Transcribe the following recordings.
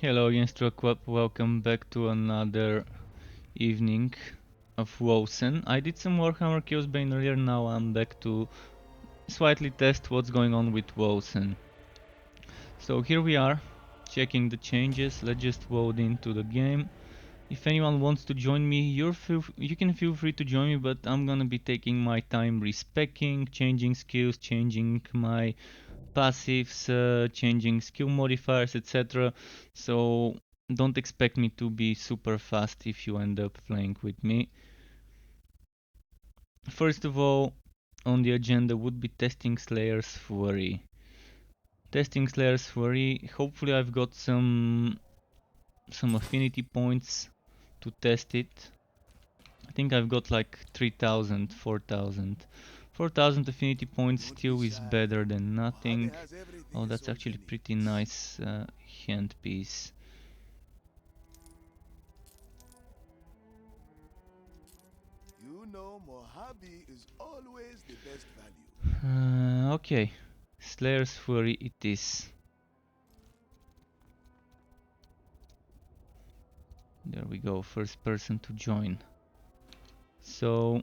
Hello again, Struck. Welcome back to another evening of Wolcen. I did some Warhammer Chaosbane earlier, now I'm back to slightly test what's going on with Wolcen. So here we are, checking the changes. Let's just load into the game. If anyone wants to join me, you can feel free to join me, but I'm gonna be taking my time respecing, changing skills, changing my passives, changing skill modifiers, etc. So don't expect me to be super fast if you end up playing with me. First of all, on the agenda would be testing Slayer's Fury. Testing Slayer's Fury, hopefully I've got some affinity points to test it. I think I've got like 3000, 4000. 4000 affinity points still is better than nothing. Oh, that's actually pretty nice handpiece. You know Mojave is always the best value. Okay, Slayer's Fury it is. There we go, first person to join. So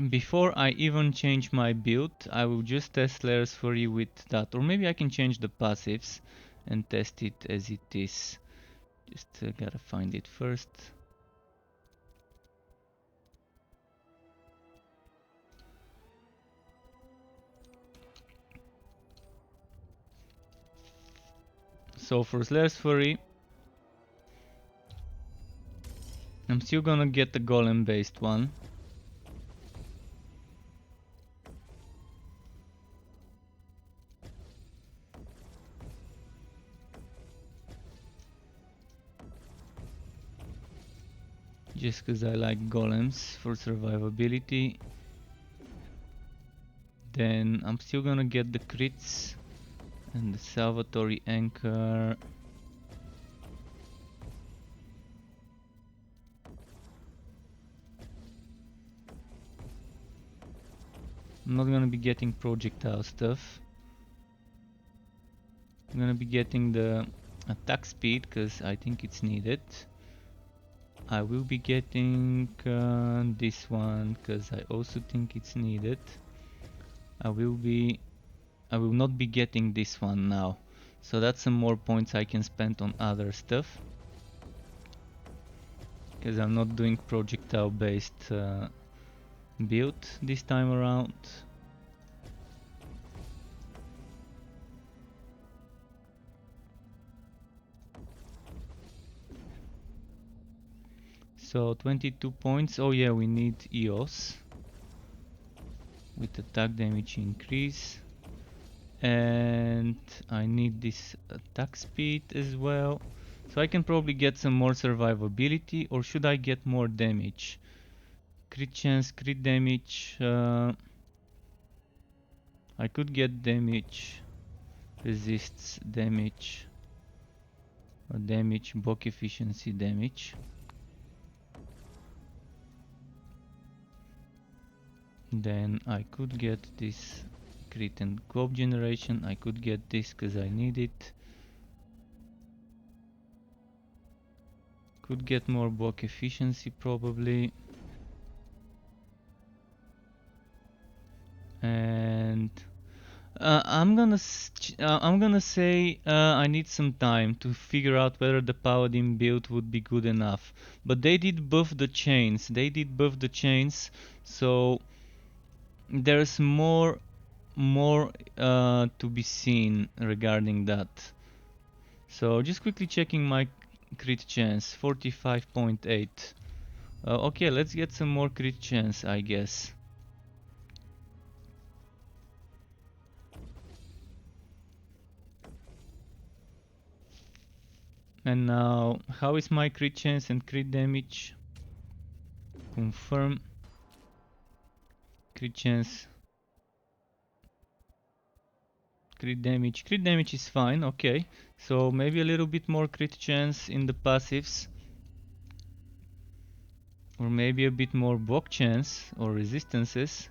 before I even change my build, I will just test Slayer's Fury with that, or maybe I can change the passives and test it as it is. Just gotta find it first. So for Slayer's Fury, I'm still gonna get the golem based one. Just cause I like golems for survivability. Then I'm still gonna get the crits and the salvatory anchor. I'm not gonna be getting projectile stuff. I'm gonna be getting the attack speed because I think it's needed. I will be getting this one because I also think it's needed. I will not be getting this one now. So that's some more points I can spend on other stuff. Because I'm not doing projectile based build this time around. So 22 points. Oh yeah, we need EOS with attack damage increase. And I need this attack speed as well. So I can probably get some more survivability, or should I get more damage? Crit chance, crit damage. I could get damage, resists damage, or damage, bulk efficiency damage. Then I could get this crit and globe generation. I could get this because I need it. Could get more bulk efficiency probably. And I'm gonna say I need some time to figure out whether the paladin build would be good enough. But they did buff the chains. So there's more to be seen regarding that. So just quickly checking my crit chance, 45.8. Okay, let's get some more crit chance, I guess. And now, how is my crit chance and crit damage? Confirm. Crit chance. Crit damage. Crit damage is fine, okay. So maybe a little bit more crit chance in the passives. Or maybe a bit more block chance or resistances.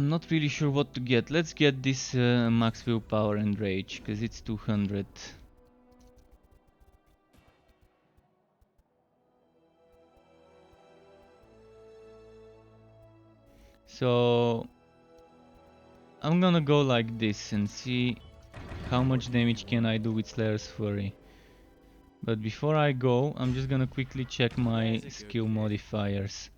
I'm not really sure what to get. Let's get this max willpower and rage, because it's 200. So I'm gonna go like this and see how much damage can I do with Slayer's Fury. But before I go, I'm just gonna quickly check my skill modifiers.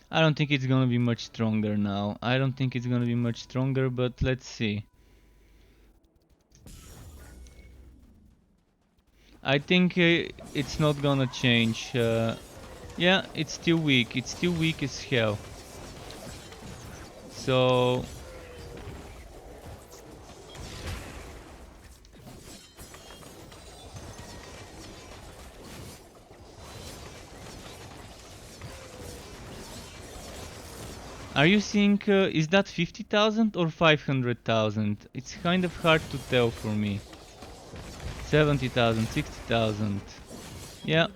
I don't think it's gonna be much stronger now. I don't think it's gonna be much stronger, but let's see. I think it's not gonna change. Yeah, it's still weak. It's still weak as hell. So are you seeing, is that 50,000 or 500,000? It's kind of hard to tell for me. 70,000, 60,000. Yeah.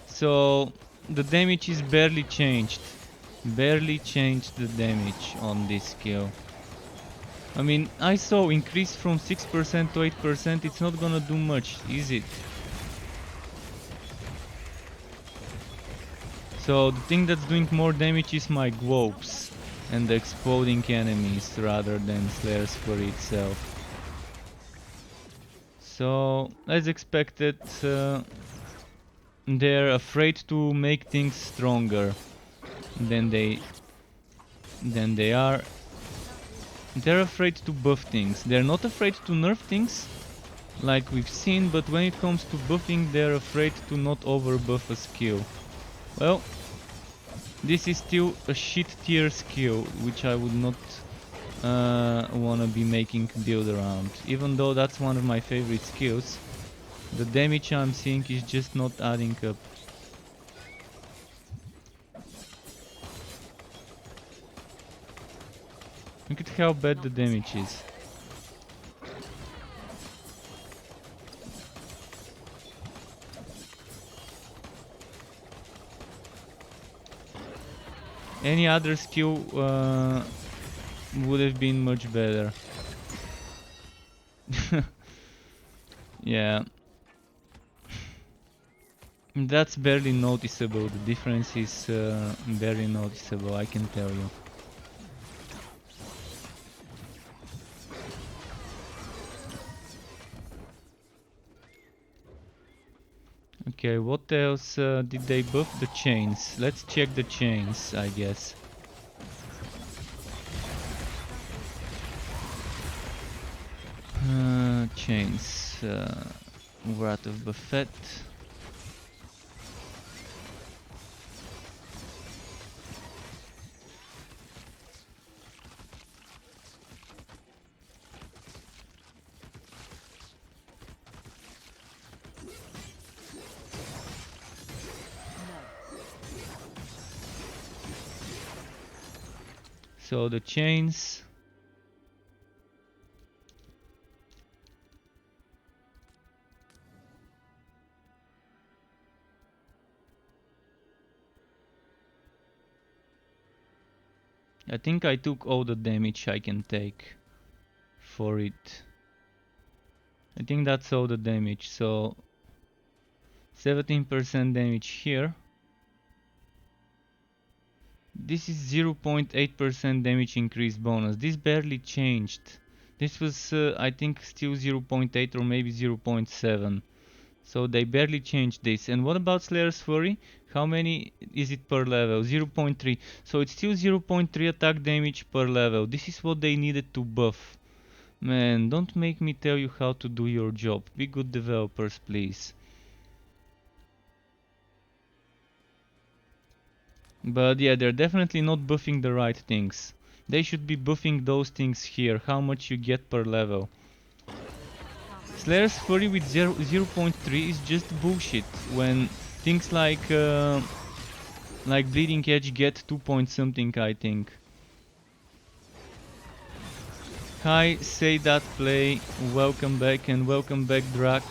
So the damage is barely changed. Barely changed the damage on this skill. I mean, I saw increase from 6% to 8%. It's not gonna do much, is it? So the thing that's doing more damage is my globes and the exploding enemies rather than Slayer's Fury itself. So as expected, they're afraid to make things stronger than they are. They're afraid to buff things. They're not afraid to nerf things like we've seen, but when it comes to buffing, they're afraid to not overbuff a skill. Well, this is still a shit tier skill, which I would not wanna be making build around. Even though that's one of my favorite skills, the damage I'm seeing is just not adding up. Look at how bad the damage is. Any other skill would have been much better. Yeah. That's barely noticeable. The difference is barely noticeable, I can tell you. Okay, what else did they buff? The chains. Let's check the chains, I guess. Chains. Wrath of Buffet. So the chains. I think I took all the damage I can take for it. I think that's all the damage, so 17% damage here. This is 0.8% damage increase bonus. This barely changed. This was I think still 0.8 or maybe 0.7. So they barely changed this. And what about Slayer's Fury? How many is it per level? 0.3. So it's still 0.3 attack damage per level. This is what they needed to buff. Man, don't make me tell you how to do your job. Be good developers, please. But yeah, they're definitely not buffing the right things. They should be buffing those things here. How much you get per level. Slayer's Fury with 0.3 is just bullshit when things like like Bleeding Edge get 2 point something, I think. Hi, say that play, welcome back, and welcome back Drak.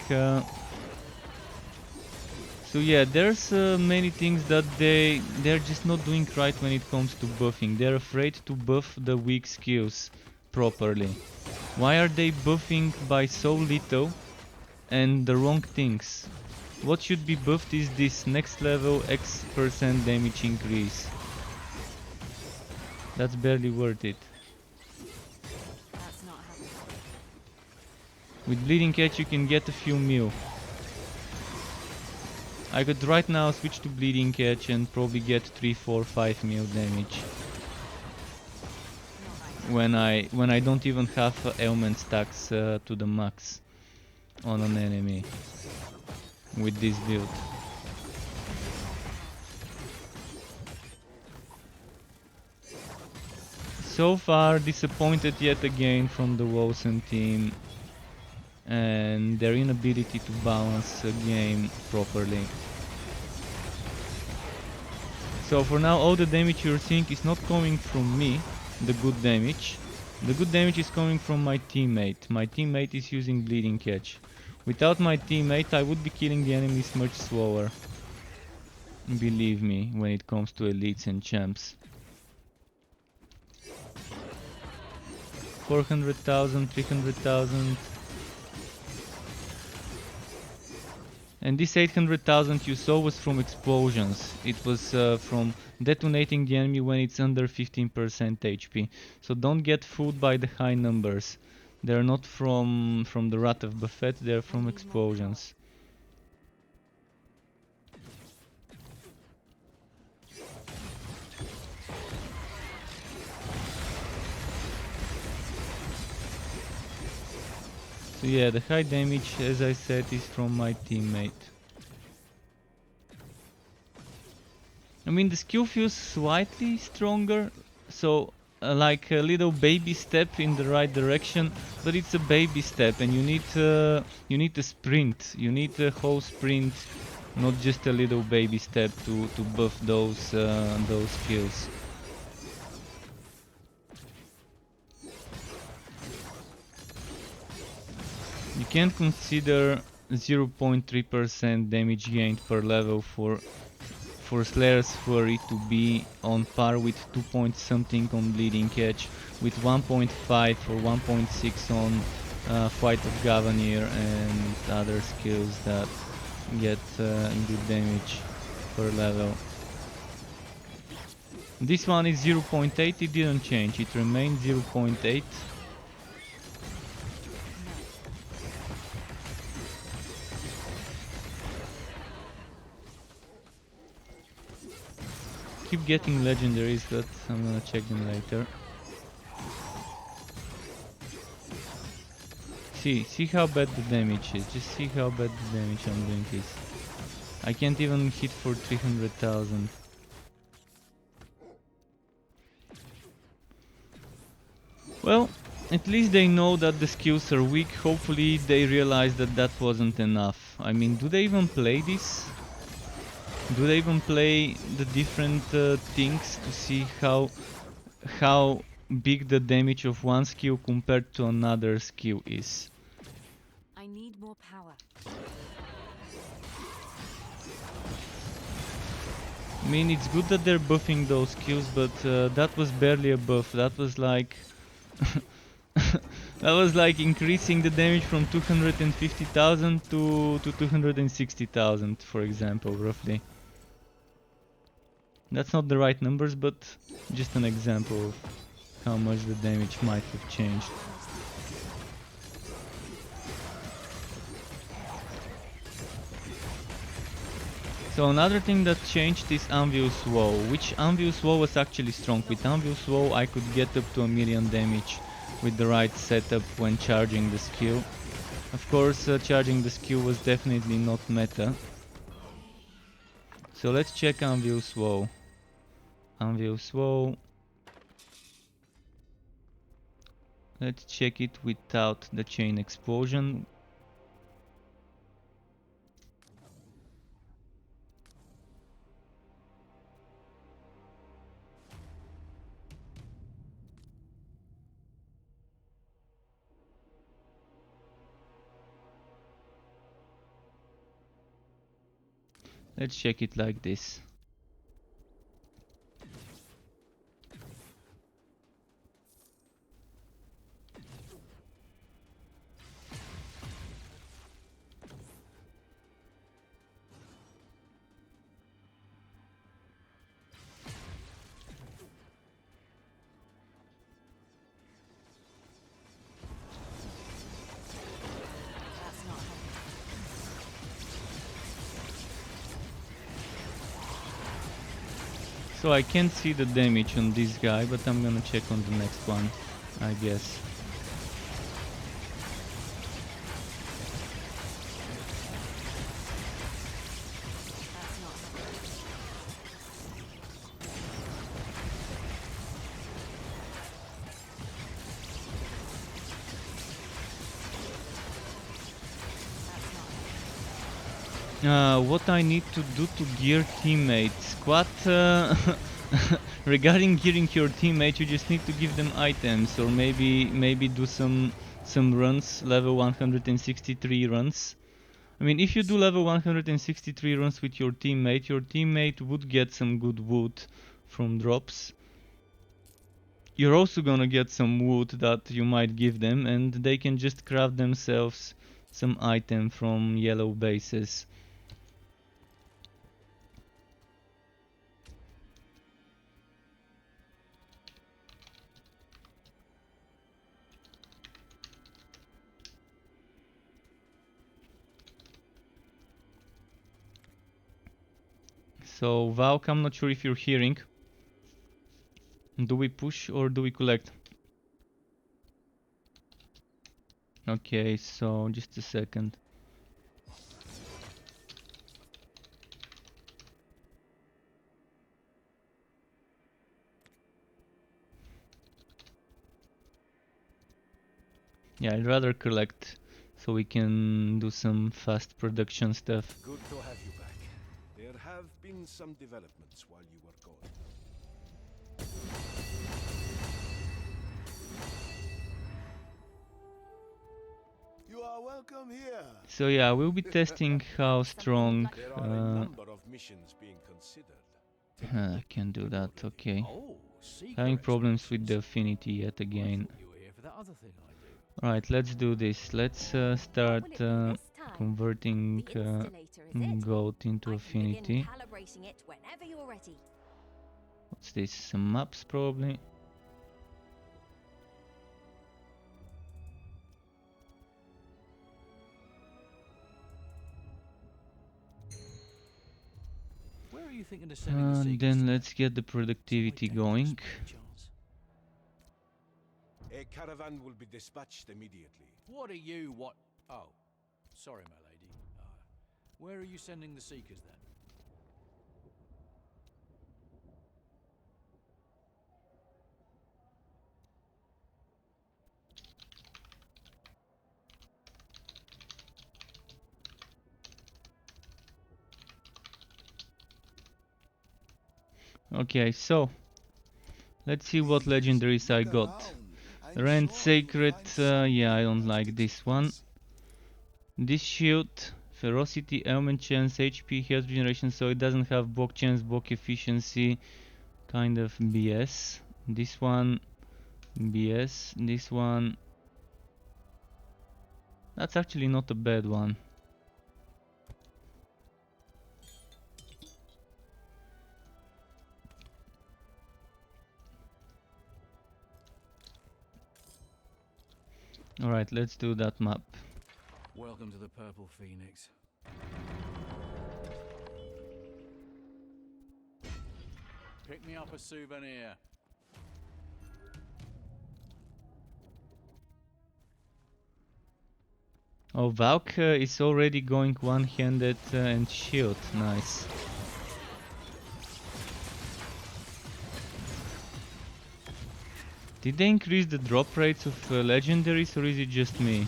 So yeah, there's many things that they're just not doing right when it comes to buffing. They're afraid to buff the weak skills properly. Why are they buffing by so little and the wrong things? What should be buffed is this next level X% damage increase. That's barely worth it. That's not happening. With Bleeding Edge you can get a few mil. I could right now switch to Bleeding Edge and probably get 3, 4, 5 mil damage. When I don't even have ailment stacks to the max on an enemy with this build. So far disappointed yet again from the Wolcen team and their inability to balance a game properly. So for now all the damage you're seeing is not coming from me, the good damage. The good damage is coming from my teammate. My teammate is using Bleeding Edge. Without my teammate I would be killing the enemies much slower. Believe me, when it comes to elites and champs. 400,000, 300,000. And this 800,000 you saw was from explosions. It was from detonating the enemy when it's under 15% HP. So don't get fooled by the high numbers. They're not from the Wrath of Buffet, they're from explosions. So yeah, the high damage, as I said, is from my teammate. I mean, the skill feels slightly stronger, so like a little baby step in the right direction, but it's a baby step, and you need a sprint. You need a whole sprint, not just a little baby step to buff those skills. You can't consider 0.3% damage gained per level for Slayer's Flurry to be on par with 2 point something on Bleeding Edge, with 1.5 or 1.6 on Fight of Gavanier and other skills that get good damage per level. This one is 0.8, it didn't change, it remained 0.8. Keep getting legendaries, but I'm gonna check them later. See how bad the damage is. Just see how bad the damage I'm doing is. I can't even hit for 300,000. Well, at least they know that the skills are weak. Hopefully they realize that that wasn't enough. I mean, do they even play this? Do they even play the different things to see how big the damage of one skill compared to another skill is? I need more power. I mean, it's good that they're buffing those skills, but that was barely a buff. That was like that was like increasing the damage from 250,000 to 260,000, for example, roughly. That's not the right numbers, but just an example of how much the damage might have changed. So another thing that changed is Anvil's Woe, which Anvil's Woe was actually strong. With Anvil's Woe I could get up to 1,000,000 damage with the right setup when charging the skill. Of course, charging the skill was definitely not meta. So let's check Anvil's Woe. Anvil's Woe. Let's check it without the chain explosion. Let's check it like this. That's not helping. So I can't see the damage on this guy, but I'm gonna check on the next one, I guess. That's not helping. That's not helping. What I need to do to gear teammates? What? Regarding gearing your teammate, you just need to give them items, or maybe do some runs, level 163 runs. I mean, if you do level 163 runs with your teammate would get some good wood from drops. You're also gonna get some wood that you might give them, and they can just craft themselves some item from yellow bases. So Valk, I'm not sure if you're hearing. Do we push or do we collect? Okay, so just a second. Yeah, I'd rather collect so we can do some fast production stuff. Good to have you back. There have been some developments while you were gone. You are welcome here. So yeah, we'll be testing how strong. There are a number of missions being considered. I can do that. Okay. Oh, secret Having problems with the expeditions. affinity yet I again. thought you were here for that other thing I do. Alright, let's do this. Let's start converting gold into affinity. Calibrating it whenever you're ready. What's this? Some maps probably. Where are you thinking of sending the seekers Then to? let's get the productivity Somewhere dangerous, going. by chance? A caravan will be dispatched immediately. What are you? What? Oh, sorry, my lady. Where are you sending the seekers then? Okay, so let's see what legendaries I got. Rend Sacred, yeah, I don't like this one. This shield, Ferocity, Ailment Chance, HP, Health Regeneration, so it doesn't have Bok Chance, Bok Efficiency, kind of BS. This one, BS. This one, that's actually not a bad one. Alright, let's do that map. Welcome to the Purple Phoenix. Pick me up a souvenir. Oh, Valk is already going one-handed and shield. Nice. Did they increase the drop rates of legendaries, or is it just me?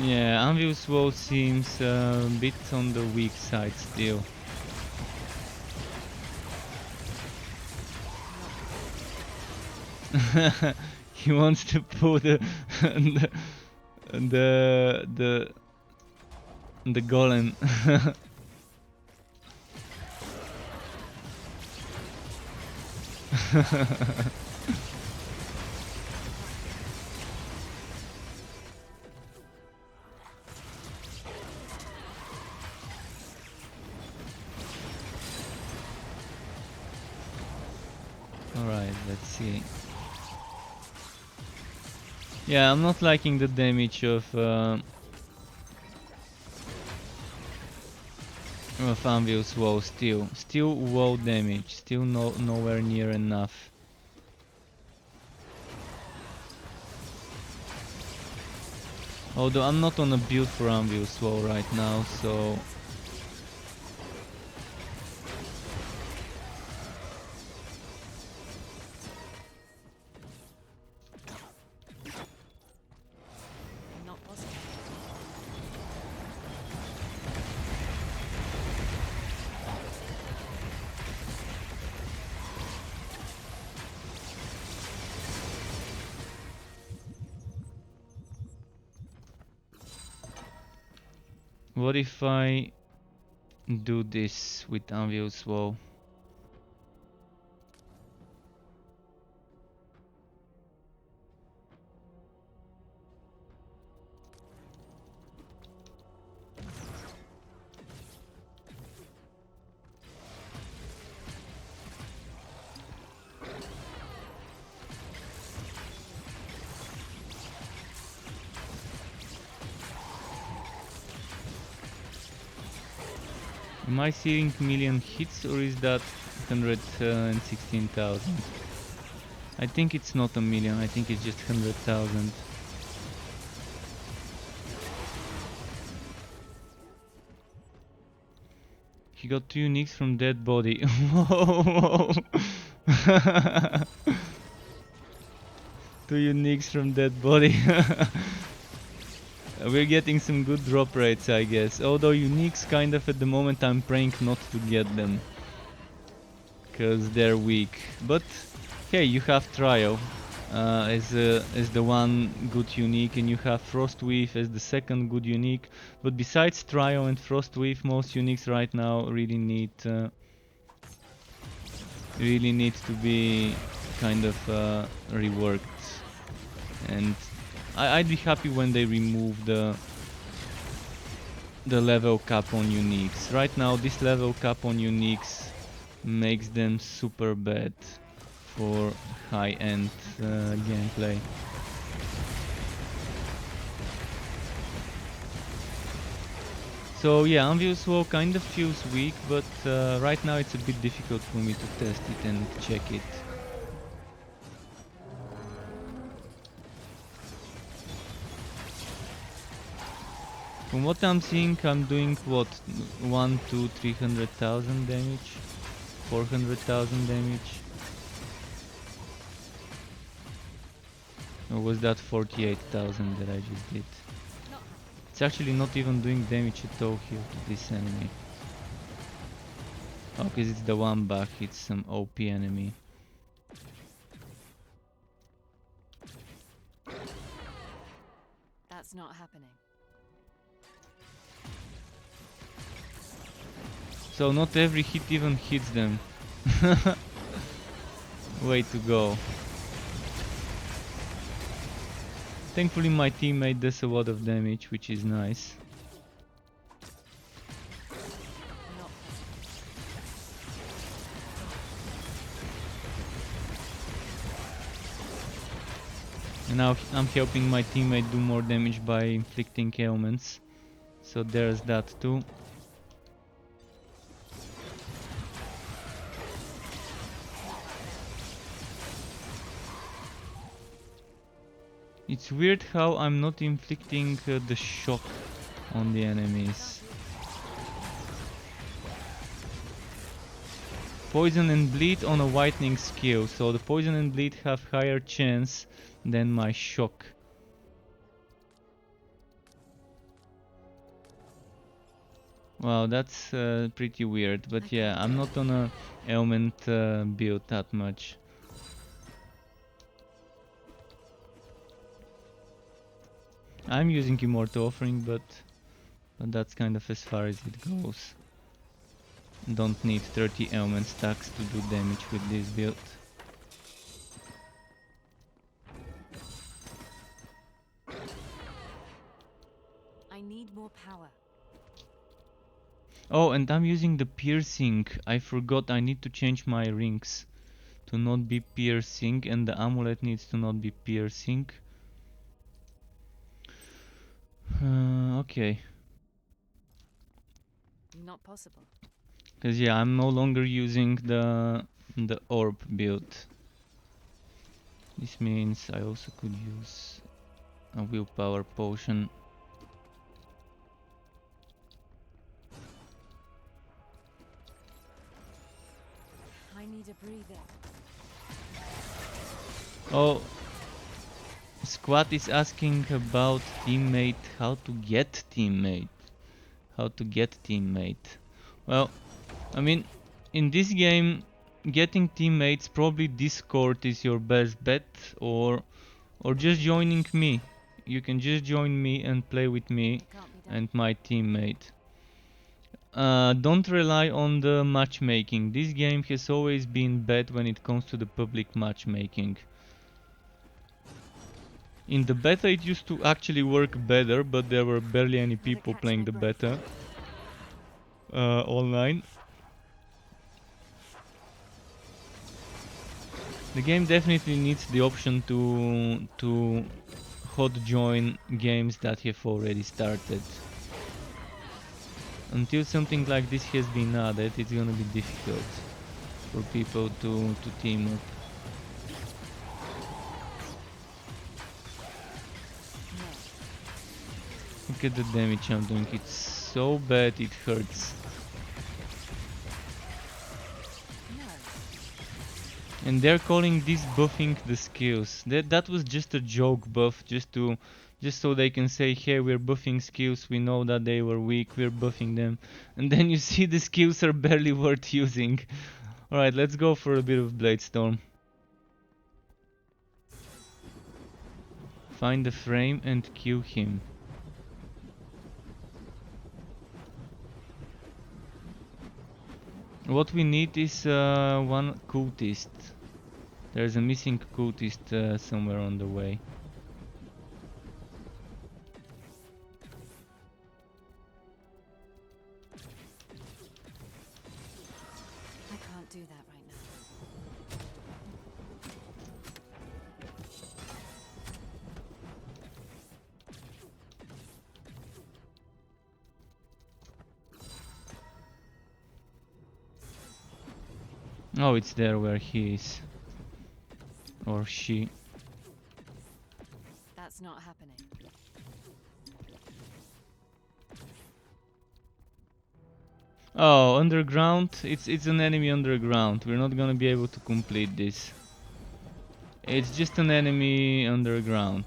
Yeah, Anvil's Woe seems a bit on the weak side still. He wants to put the the the golem. Alright, let's see. Yeah, I'm not liking the damage of Anvil's Woe still. Still Woe damage, still nowhere near enough. Although I'm not on a build for Anvil's Woe right now, so... Not possible. What if I do this with Anvil's Woe? Am I seeing million hits or is that 116,000? I think it's not a million, I think it's just 100,000. He got 2 uniques from dead body. Whoa! 2 uniques from dead body. We're getting some good drop rates, I guess. Although uniques, kind of at the moment, I'm praying not to get them, cause they're weak. But hey, you have Trio as the one good unique, and you have Frostweave as the second good unique. But besides Trio and Frostweave, most uniques right now really need to be kind of reworked. And I'd be happy when they remove the level cap on uniques. Right now this level cap on uniques makes them super bad for high-end gameplay. So yeah, Anvil's Woe kind of feels weak, but right now it's a bit difficult for me to test it and check it. From what I'm seeing, I'm doing what, 1 to 300,000 damage, 400,000 damage. Or was that 48,000 that I just did? It's actually not even doing damage at all here to this enemy. Oh, because it's the one back, it's some OP enemy. That's not happening. So not every hit even hits them. Way to go. Thankfully my teammate does a lot of damage, which is nice. Not possible. And now I'm helping my teammate do more damage by inflicting ailments. So there's that too. It's weird how I'm not inflicting the shock on the enemies. Poison and bleed on a whitening skill, so the poison and bleed have higher chance than my shock. Wow, that's pretty weird. But yeah, I'm not on a ailment build that much. I'm using Immortal Offering, but that's kind of as far as it goes. Don't need 30 ailment stacks to do damage with this build. I need more power. Oh, and I'm using the piercing. I forgot I need to change my rings to not be piercing, and the amulet needs to not be piercing. Okay. Not possible. Cause yeah, I'm no longer using the orb build. This means I also could use a willpower potion. I need a breather. Oh, Squat is asking about teammate, how to get teammate. How to get teammate. Well, I mean, in this game, getting teammates, probably Discord is your best bet, or just joining me. You can just join me and play with me It can't be done. and my teammate. Don't rely on the matchmaking. This game has always been bad when it comes to the public matchmaking. In the beta it used to actually work better, but there were barely any Gotta people catch playing my the breath. beta online. The game definitely needs the option to hot join games that have already started. Until something like this has been added, it's gonna be difficult for people to team up. No. Look at the damage I'm doing, it's so bad it hurts. No. And they're calling this buffing the skills. That was just a joke buff, just so they can say, hey, we're buffing skills, we know that they were weak, we're buffing them. And then you see the skills are barely worth using. Alright, let's go for a bit of Bladestorm. Find the frame and kill him. What we need is one cultist. There's a missing cultist somewhere on the way. I can't do that right now. Oh, it's there where he is. Or she. That's not happening. Oh, underground? It's an enemy underground. We're not gonna be able to complete this. It's just an enemy underground.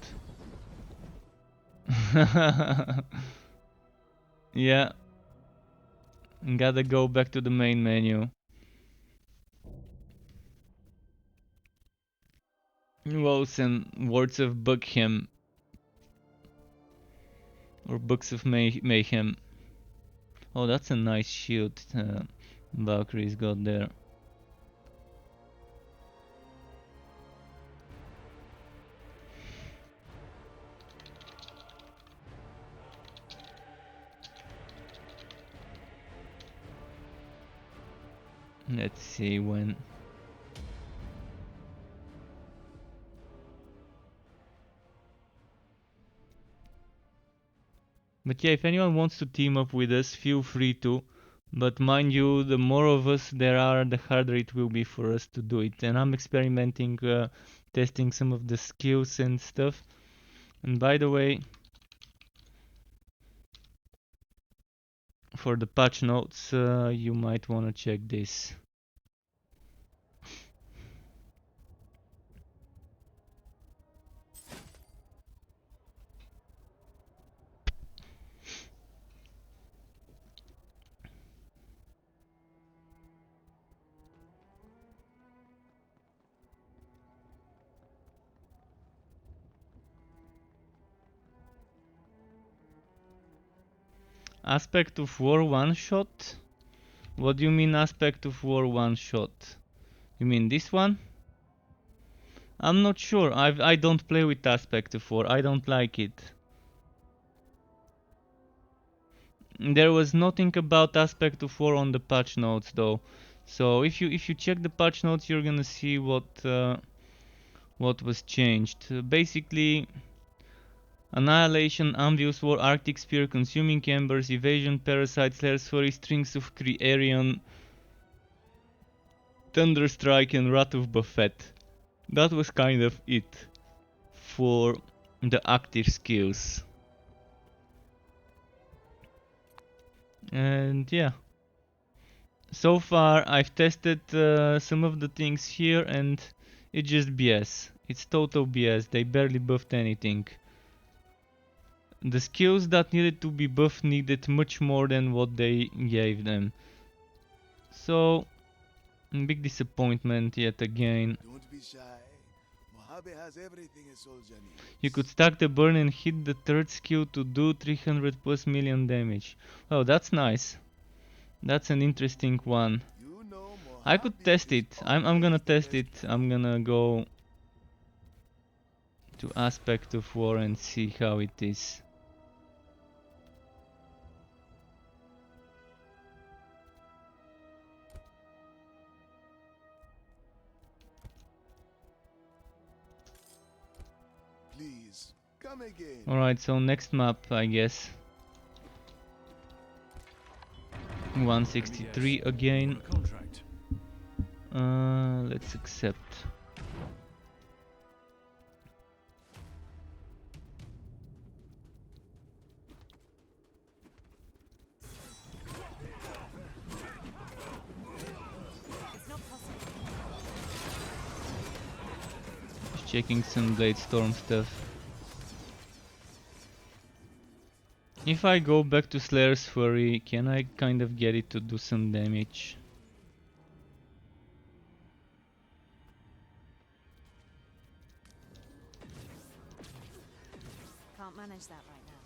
Yeah. Gotta go back to the main menu. Wolcen, Words of Buckham. Or Books of Mayhem. Oh, that's a nice shield Valkyrie's got there. Let's see when. But yeah, if anyone wants to team up with us, feel free to. But mind you, the more of us there are, the harder it will be for us to do it. And I'm experimenting, testing some of the skills and stuff. And by the way, for the patch notes, you might want to check this. Aspect of War one shot? What do you mean Aspect of War one shot? You mean this one? I'm not sure. I don't play with Aspect of War. I don't like it. There was nothing about Aspect of War on the patch notes though. So if you check the patch notes, you're gonna see what was changed. Basically, Annihilation, Ambius War, Arctic Spear, Consuming Embers, Evasion, Parasite, Slayer, Fury, Strings of Crierion, Thunderstrike, and Wrath of Buffet. That was kind of it for the active skills. And yeah. So far I've tested some of the things here and it's just BS. It's total BS. They barely buffed anything. The skills that needed to be buffed needed much more than what they gave them. So, big disappointment yet again. Don't be shy. Mojave has everything a soldier needs. You could stack the burn and hit the third skill to do 300 plus million damage. Oh, that's nice. That's an interesting one. You know I could Mojave test is it. I'm gonna always the test best it. I'm gonna go to Aspect of War and see how it is. Please, come again. Alright, so next map, I guess. 163 Yes. again. Want a contract? Let's accept. It's not possible. Just checking some Blade Storm stuff. If I go back to Slayer's Fury, can I kind of get it to do some damage? Can't manage that right now.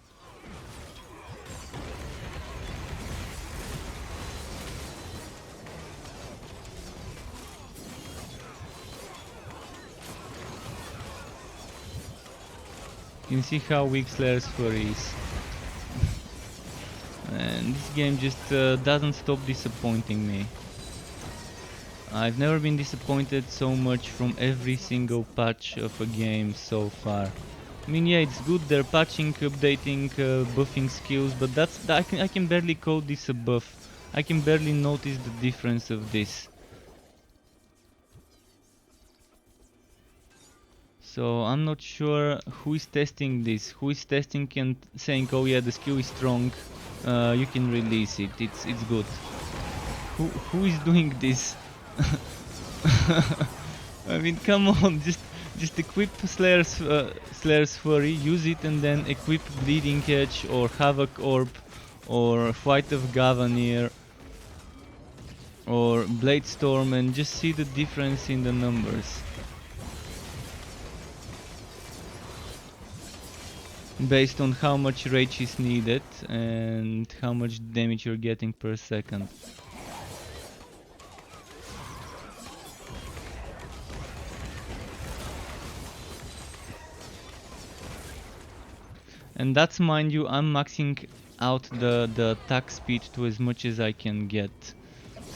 You can see how weak Slayer's Fury is. And this game just doesn't stop disappointing me. I've never been disappointed so much from every single patch of a game so far. I mean, yeah, it's good, they're patching, updating, buffing skills, but I can barely call this a buff. I can barely notice the difference of this. So I'm not sure who is testing this, who is testing and saying, oh yeah, the skill is strong, you can release it, it's good. Who is doing this? I mean, come on, just equip Slayer's Fury, use it and then equip Bleeding Edge or Havoc Orb or Flight of Gavanir or Blade Storm and just see the difference in the numbers. Based on how much rage is needed and how much damage you're getting per second. And that's, mind you, I'm maxing out the attack speed to as much as I can get.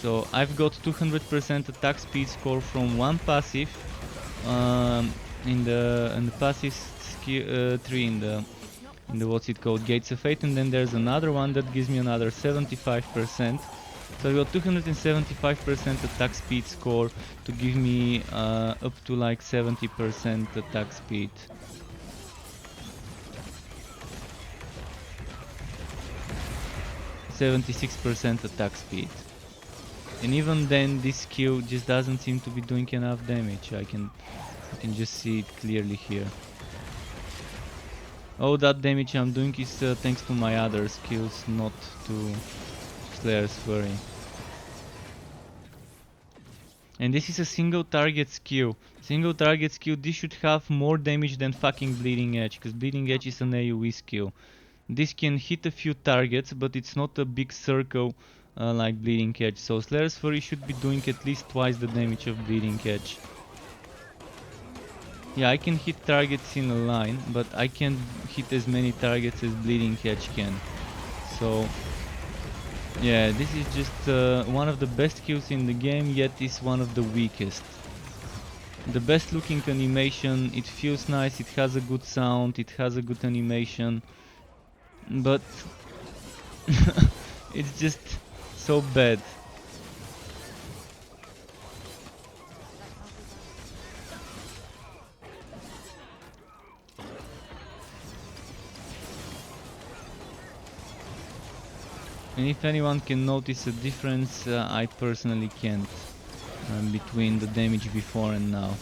So I've got 200% attack speed score from one passive in the passive skill tree in the what's it called, Gates of Fate, and then there's another one that gives me another 75%. So I've got 275% attack speed score to give me up to like 70% attack speed. .76% attack speed. And even then this skill just doesn't seem to be doing enough damage. I can just see it clearly here. All that damage I'm doing is thanks to my other skills, not to Slayer's Fury. And this is a single target skill. Single target skill, this should have more damage than fucking Bleeding Edge, because Bleeding Edge is an AoE skill. This can hit a few targets, but it's not a big circle like Bleeding Edge. So Slayer's Fury should be doing at least twice the damage of Bleeding Edge. Yeah, I can hit targets in a line, but I can't hit as many targets as Bleeding Edge can. So yeah, this is just one of the best kills in the game, yet is one of the weakest. The best looking animation, it feels nice, it has a good sound, it has a good animation, but it's just so bad. And if anyone can notice a difference, I personally can't, between the damage before and now.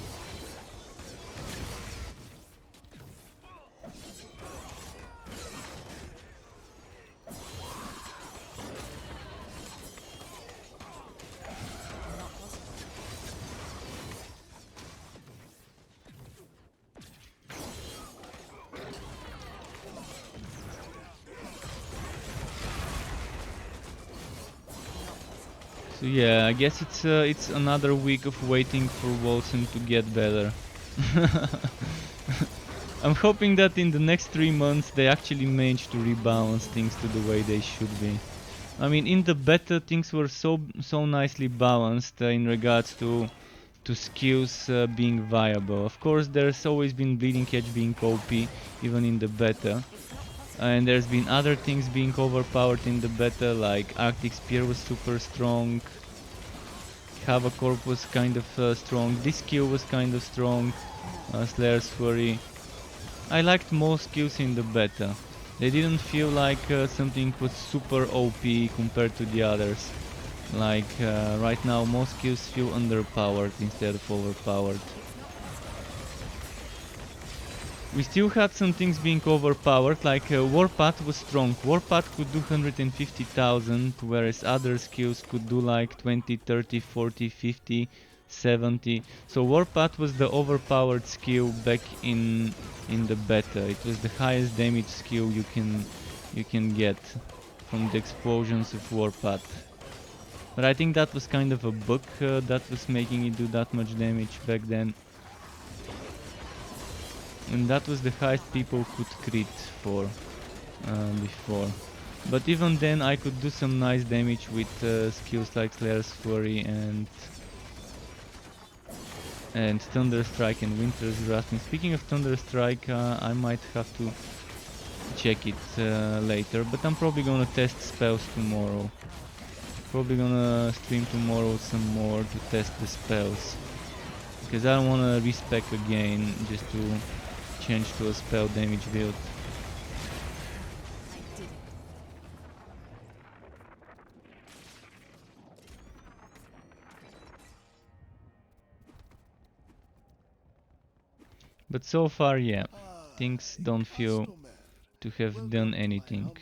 So yeah, I guess it's another week of waiting for Wolcen to get better. I'm hoping that in the next 3 months they actually manage to rebalance things to the way they should be. I mean, in the beta things were so nicely balanced in regards to skills being viable. Of course, there's always been Bleeding Edge being OP even in the beta. And there's been other things being overpowered in the beta, like Arctic Spear was super strong, Havoc Orb was kind of strong, this skill was kind of strong, Slayer's Fury. I liked most skills in the beta. They didn't feel like something was super OP compared to the others. Like right now most skills feel underpowered instead of overpowered. We still had some things being overpowered, like Warpath was strong. Warpath could do 150,000, whereas other skills could do like 20, 30, 40, 50, 70. So Warpath was the overpowered skill back in the beta. It was the highest damage skill you can get from the explosions of Warpath. But I think that was kind of a bug that was making it do that much damage back then. And that was the highest people could crit for before. But even then I could do some nice damage with skills like Slayer's Fury and Thunder Strike and Winter's Wrath. And speaking of Thunder Strike, I might have to check it later, but I'm probably gonna test spells tomorrow. Probably gonna stream tomorrow some more to test the spells, because I don't wanna respec again just to change to a spell damage build. But so far, yeah, things don't feel to have done anything.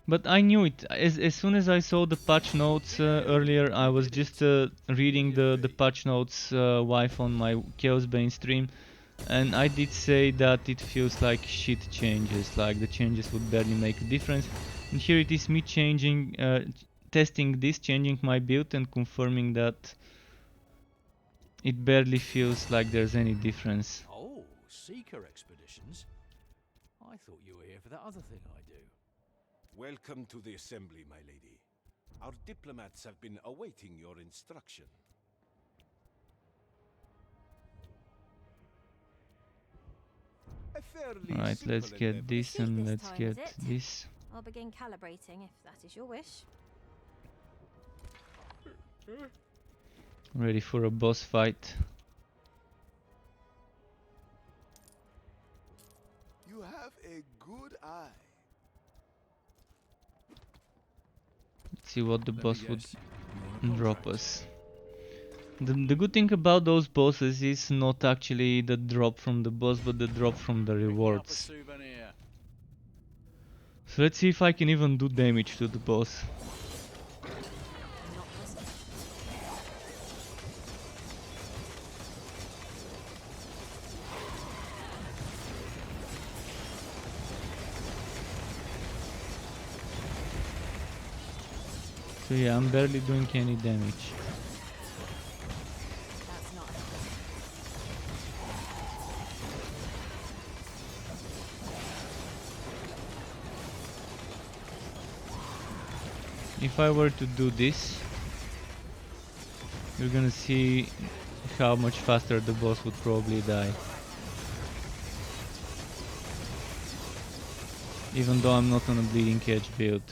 But I knew it. As soon as I saw the patch notes earlier, I was just reading the patch notes live on my Chaos Bane stream, and I did say that it feels like shit changes, like the changes would barely make a difference. And here it is, me changing, testing this, changing my build and confirming that it barely feels like there's any difference. Oh, Seeker expeditions? I thought you were here for that other thing I do. Welcome to the assembly, my lady. Our diplomats have been awaiting your instruction. Alright, let's get this and let's get this. I'll begin calibrating if that is your wish. Ready for a boss fight. You have a good eye. Let's see what the boss would drop us. The good thing about those bosses is not actually the drop from the boss, but the drop from the rewards. So let's see if I can even do damage to the boss. So yeah, I'm barely doing any damage. That's not. If I were to do this, you're gonna see how much faster the boss would probably die. Even though I'm not on a bleeding edge build.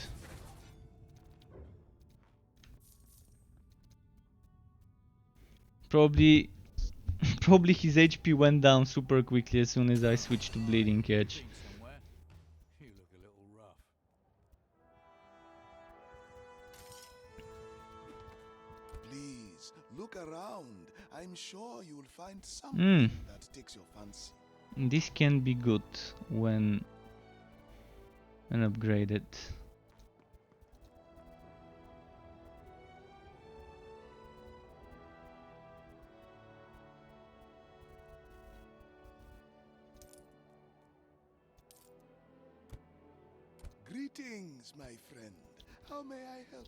Probably his HP went down super quickly as soon as I switched to bleeding edge. Been somewhere? You look a little rough. Please, look around. I'm sure you'll find something that takes your fancy. This can be good when upgraded. Greetings, my friend. How may I help?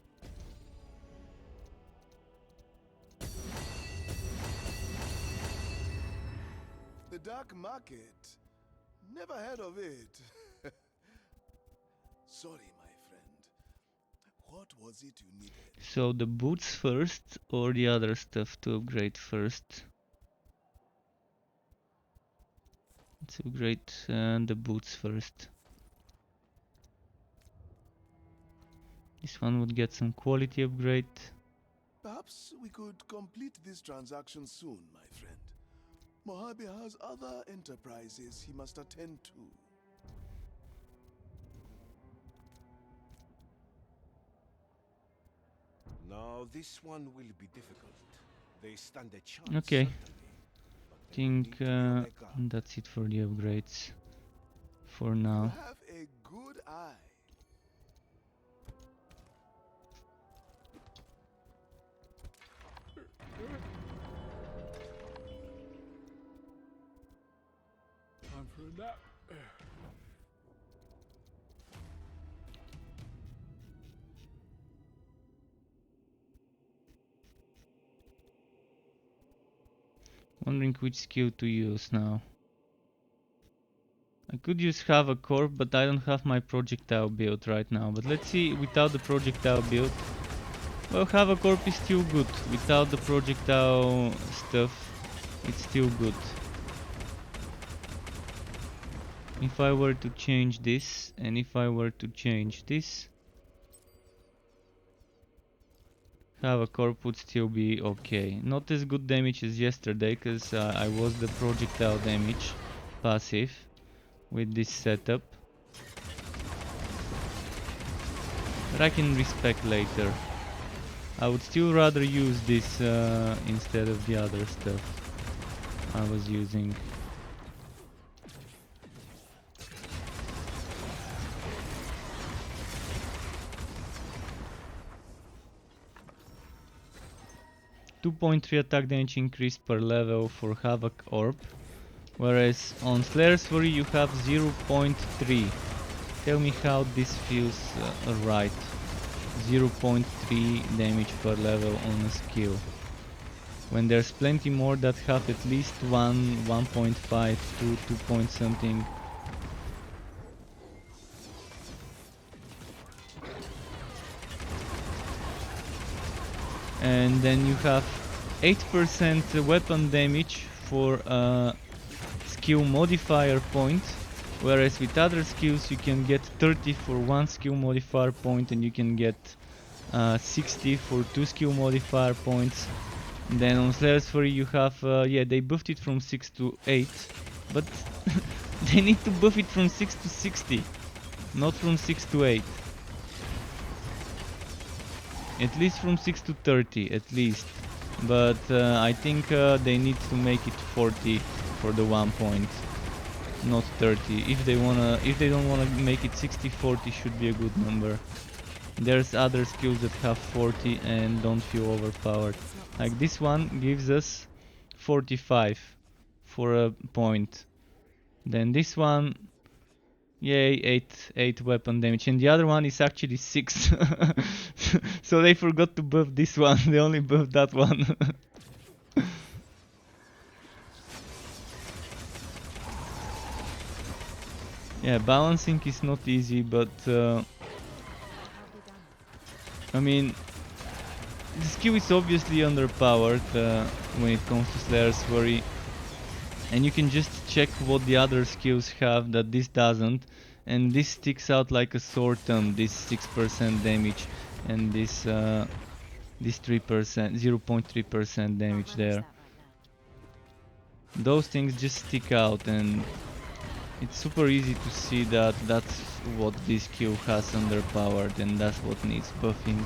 The dark market? Never heard of it. Sorry, my friend. What was it you needed? So the boots first or the other stuff to upgrade first? Let's upgrade the boots first. This one would get some quality upgrade. Perhaps we could complete this transaction soon, my friend. Mojave has other enterprises he must attend to. Now this one will be difficult. They stand a chance. Okay. certainly, but they Think need to be on their guard. that's it for the upgrades for You now. have a good eye. Time for a nap. Wondering which skill to use now. I could use have a corp, but I don't have my projectile build right now. But let's see without the projectile build. Well, have a corp is still good. Without the projectile stuff, it's still good. If I were to change this, and if I were to change this, have a corp would still be okay. Not as good damage as yesterday, because I was the projectile damage passive with this setup. But I can respec later. I would still rather use this instead of the other stuff I was using. .3 attack damage increase per level for Havoc Orb, whereas on Slayer's Fury you have 0.3. Tell me how this feels right. 0.3 damage per level on a skill. When there's plenty more that have at least 1.5 to 2 point something. And then you have 8% weapon damage for skill modifier point, whereas with other skills you can get 30 for one skill modifier point and you can get 60 for two skill modifier points. And then on Slayer's Fury you have, yeah, they buffed it from 6 to 8, but they need to buff it from 6 to 60, not from 6 to 8. At least from 6 to 30, at least. But I think they need to make it 40 for the 1 point, not 30. If they don't wanna make it 60-40, should be a good number. There's other skills that have 40 and don't feel overpowered. Like this one gives us 45 for a point. Then this one, yay, 8 weapon damage, and the other one is actually 6. So they forgot to buff this one, they only buffed that one. Yeah, balancing is not easy, but I mean, the skill is obviously underpowered when it comes to Slayer's Fury. And you can just check what the other skills have that this doesn't. And this sticks out like a sore thumb, this 6% damage and this 3%, 0.3% damage there. Those things just stick out, and it's super easy to see that that's what this skill has underpowered and that's what needs buffing.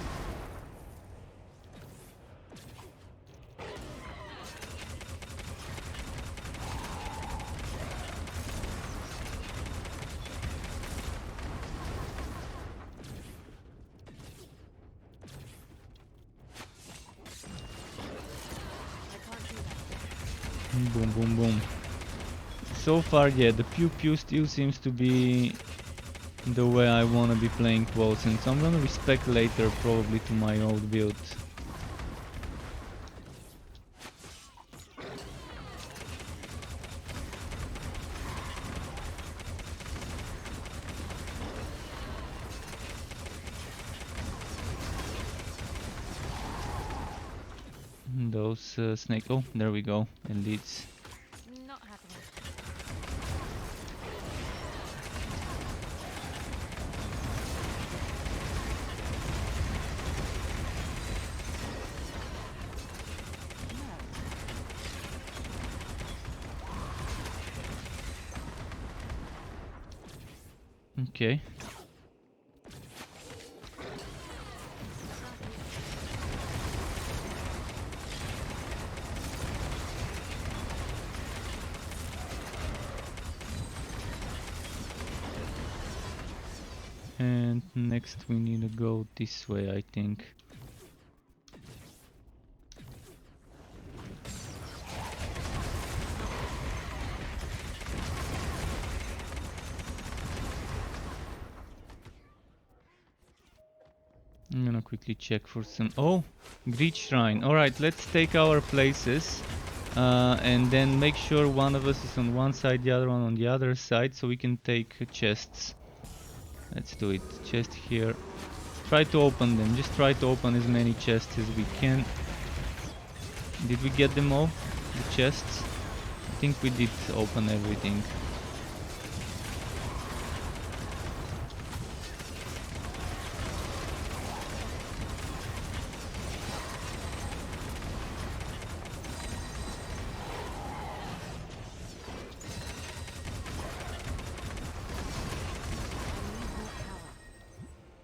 Boom, boom, boom. So far, yeah, the pew pew still seems to be the way I wanna be playing Wolcen, so I'm gonna respec later probably to my old build. Those snake. Oh, there we go. Elites. Not happening. Okay. And next we need to go this way, I think. I'm gonna quickly check for some... Oh! Greed Shrine. Alright, let's take our places. And then make sure one of us is on one side, the other one on the other side, so we can take chests. Let's do it. Chest here. Try to open them. Just try to open as many chests as we can. Did we get them all? The chests? I think we did open everything.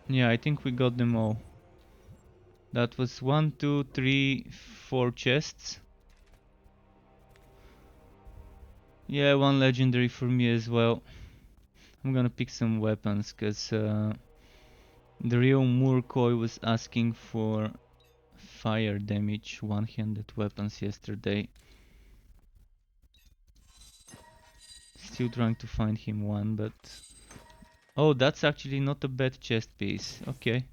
Yeah, I think we got them all. That was 1, 2, 3, 4 chests. Yeah, one legendary for me as well. I'm gonna pick some weapons, cause the real Murkoi was asking for fire damage, one-handed weapons yesterday. Still trying to find him one, but... Oh, that's actually not a bad chest piece. Okay.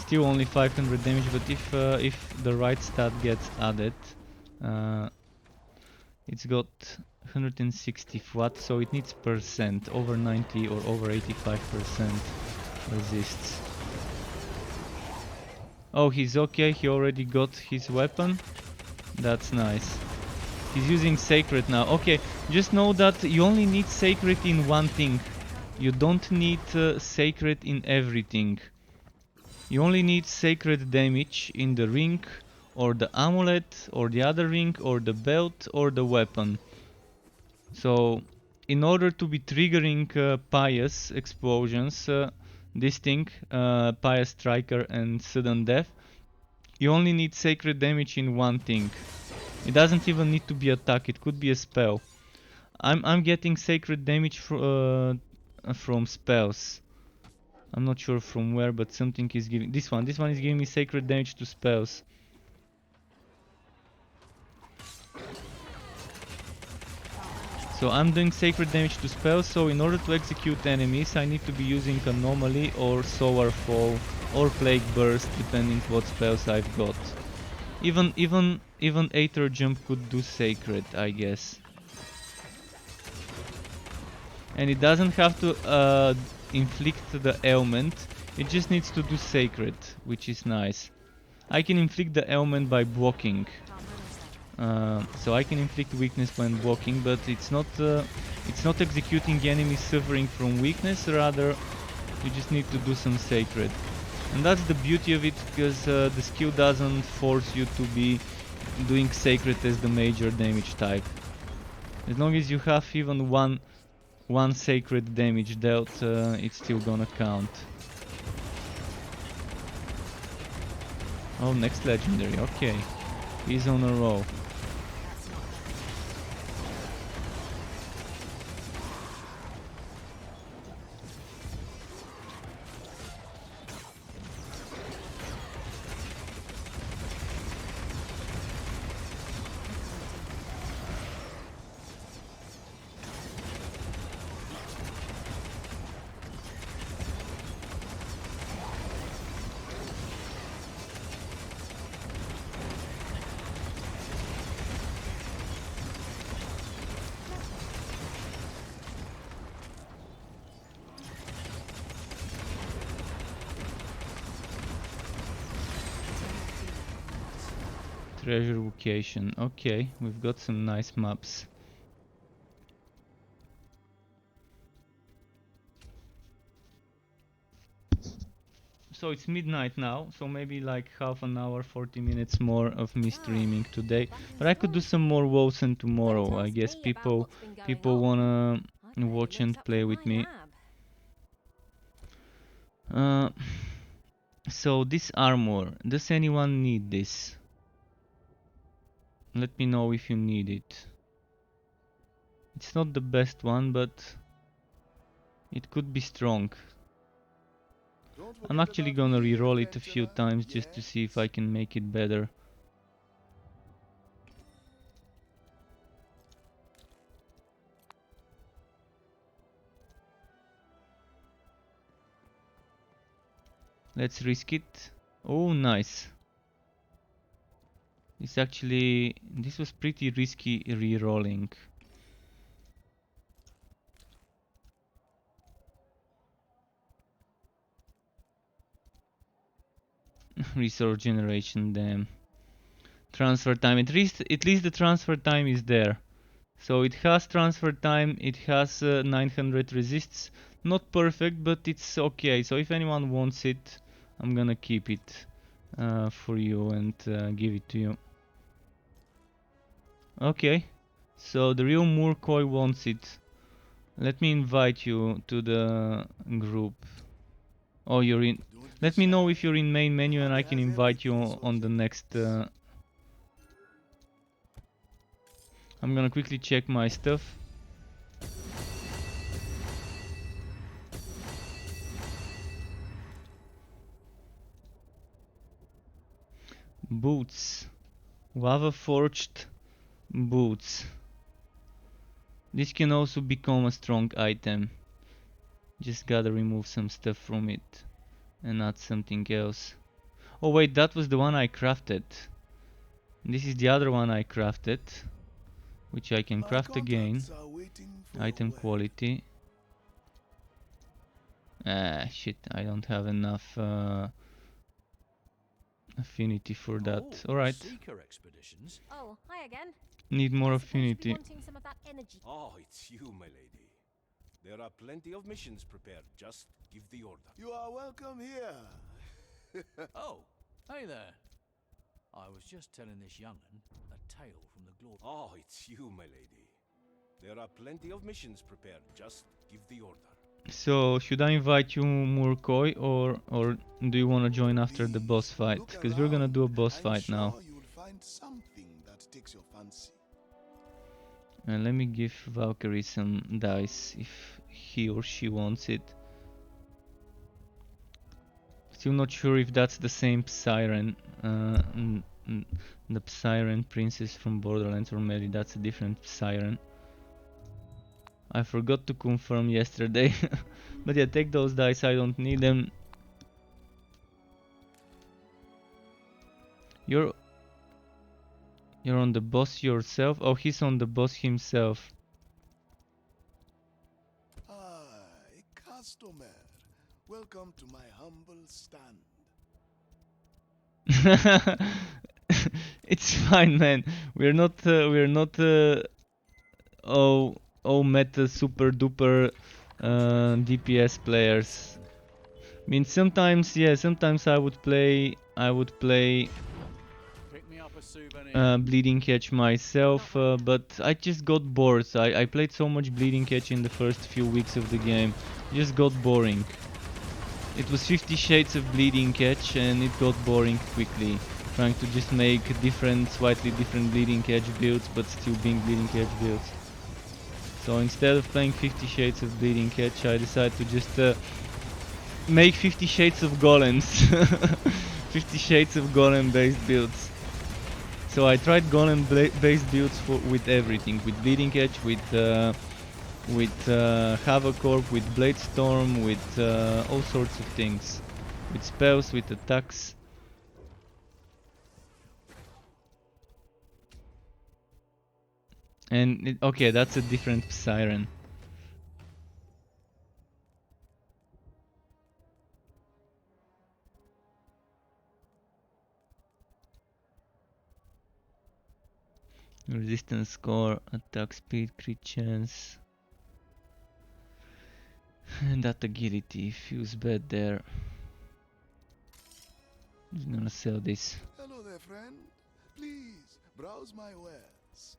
Still only 500 damage, but if the right stat gets added, it's got 160 watt, so it needs percent. Over 90 or over 85% resists. Oh, he's okay. He already got his weapon. That's nice. He's using Sacred now. Okay, just know that you only need Sacred in one thing. You don't need Sacred in everything. You only need Sacred damage in the ring, or the amulet, or the other ring, or the belt, or the weapon. So, in order to be triggering Pious explosions, this thing, Pious Striker and Sudden Death, you only need Sacred damage in one thing. It doesn't even need to be attack, it could be a spell. I'm getting Sacred damage from spells. I'm not sure from where, but something is giving... This one is giving me Sacred damage to spells. So I'm doing sacred damage to spells, so in order to execute enemies I need to be using Anomaly or Solar Fall or Plague Burst, depending what spells I've got. Even Aether Jump could do sacred, I guess. And it doesn't have to inflict the ailment, it just needs to do sacred, which is nice. I can inflict the ailment by blocking. So I can inflict weakness when blocking, but it's not executing enemies suffering from weakness, rather you just need to do some sacred. And that's the beauty of it, because the skill doesn't force you to be doing sacred as the major damage type. As long as you have even one sacred damage dealt, it's still gonna count. Oh, next legendary, okay. He's on a roll. Treasure location. Okay, we've got some nice maps. So it's midnight now, so maybe like half an hour, 40 minutes more of me streaming today. But I could do some more Wolcen tomorrow. I guess people wanna watch and play with me. So this armor, does anyone need this? Let me know if you need it. It's not the best one, but it could be strong. I'm actually gonna reroll it a few times just to see if I can make it better. Let's risk it. Oh, nice. This was pretty risky rerolling. Resource generation, damn. Transfer time, at least the transfer time is there. So it has transfer time, it has 900 resists. Not perfect, but it's okay. So if anyone wants it, I'm gonna keep it for you and give it to you. Okay, so the real Murkoi wants it. Let me invite you to the group. Oh, you're in. Let me know if you're in main menu and I can invite you on the next. I'm gonna quickly check my stuff. Boots. Lava forged boots. This can also become a strong item. Just gotta remove some stuff from it and add something else. Oh wait, that was the one I crafted. This is the other one I crafted, which I can craft again. Item quality. Ah, shit, I don't have enough affinity for that. Alright. Oh, hi again. Need more affinity. Wanting some of that energy. Oh, it's you, my lady. There are plenty of missions prepared. Just give the order. You are welcome here. Oh, hey there. I was just telling this young'un a tale from the glory. Oh, it's you, my lady. There are plenty of missions prepared. Just give the order. So, should I invite you, Murkoi, or do you want to join after the boss fight? Because we're gonna do a boss fight now. You'll find something that takes your fancy. And let me give Valkyrie some dice if he or she wants it. Still not sure if that's the same Siren, the Siren princess from Borderlands, or maybe that's a different Siren. I forgot to confirm yesterday. But yeah, take those dice, I don't need them. You're on the boss yourself? Oh, he's on the boss himself. Ah, a customer. Welcome to my humble stand. It's fine, man. We're not meta super duper DPS players. I mean, sometimes, yeah, sometimes I would play Pick me up a souvenir. Bleeding Edge myself, but I just got bored. I played so much Bleeding Edge in the first few weeks of the game, it just got boring. It was 50 shades of Bleeding Edge and it got boring quickly. Trying to just make different, slightly different Bleeding Edge builds, but still being Bleeding Edge builds. So instead of playing 50 shades of Bleeding Edge, I decided to just make 50 shades of golems. 50 shades of golem based builds. So I tried golem based builds with everything, with Bleeding Edge, with Havoc Orb, with Blade Storm, with all sorts of things, with spells, with attacks. And okay, that's a different siren. Resistance score, attack speed, crit chance. And that agility feels bad there. Just gonna sell this. Hello there, friend. Please, browse my wares.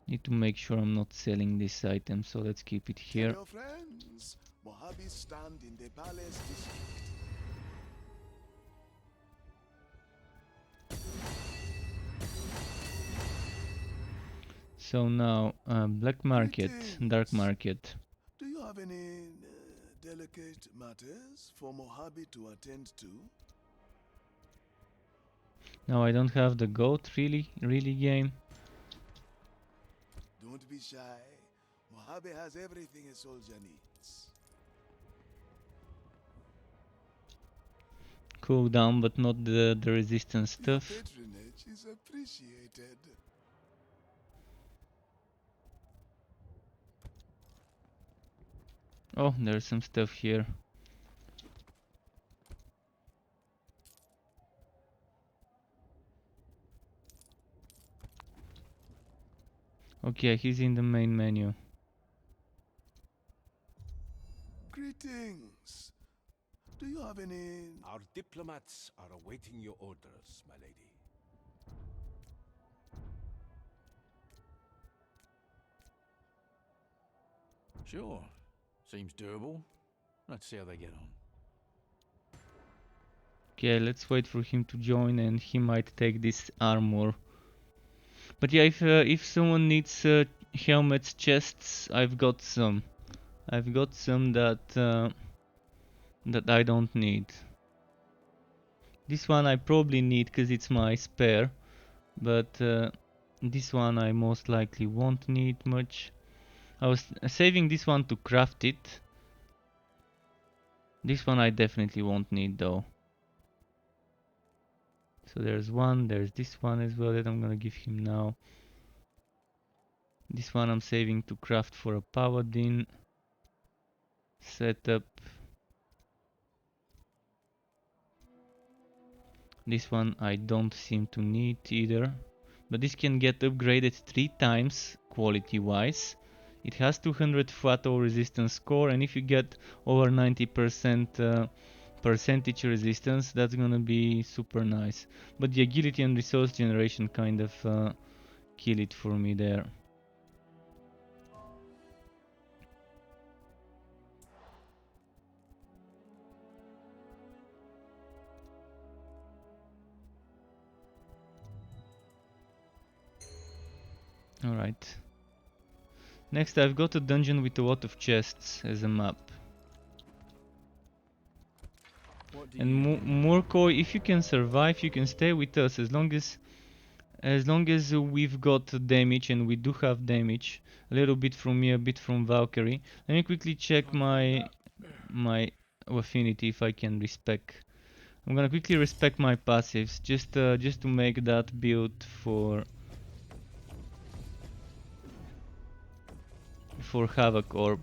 Need to make sure I'm not selling this item, so let's keep it Tell here. your friends, Mojave stand in the palace district. So now, black market, dark Greetings. market. Do you have any delicate matters for Mojave to attend to? Now I don't have the goat, really game. Don't be shy. Mojave has everything a soldier needs. Cooldown, but not the resistance Your stuff. patronage is appreciated. Oh, there's some stuff here. Okay, he's in the main menu. Greetings. Do you have any... Our diplomats are awaiting your orders, my lady. Sure. Seems doable. Let's see how they get on. Okay, let's wait for him to join and he might take this armor. But yeah, if someone needs helmets, chests, I've got some. I've got some that I don't need. This one I probably need because it's my spare, but this one I most likely won't need much. I was saving this one to craft it. This one I definitely won't need though. So there's one, there's this one as well that I'm gonna give him now. This one I'm saving to craft for a paladin. Setup. This one I don't seem to need either. But this can get upgraded 3 times quality wise. It has 200 fatal resistance score, and if you get over 90% percentage resistance, that's gonna be super nice. But the agility and resource generation kind of kill it for me there. Alright. Next I've got a dungeon with a lot of chests as a map. What do And you... Murko, if you can survive, you can stay with us as long as As long as we've got damage, and we do have damage, a little bit from me, a bit from Valkyrie. Let me quickly check my affinity if I can respec. I'm gonna quickly respec my passives just to make that build for Havoc Orb.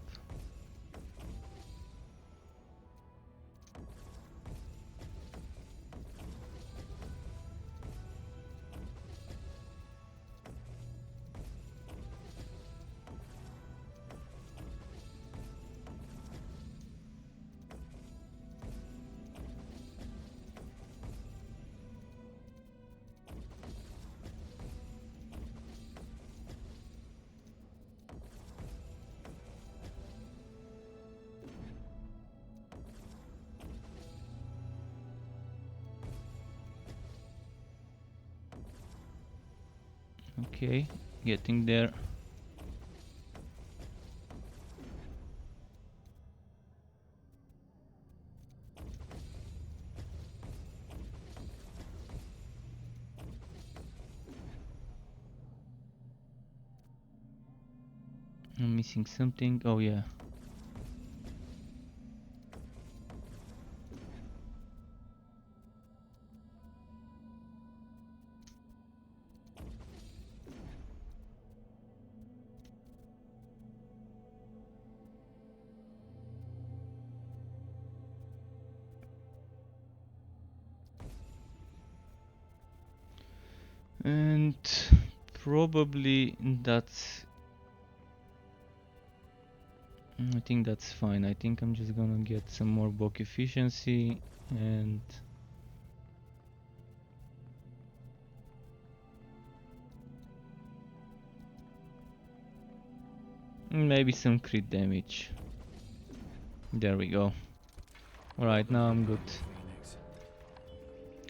Okay, getting there. I'm missing something. Oh yeah. And probably that's... I think that's fine. I think I'm just gonna get some more bulk efficiency and maybe some crit damage. There we go. Alright, now I'm good.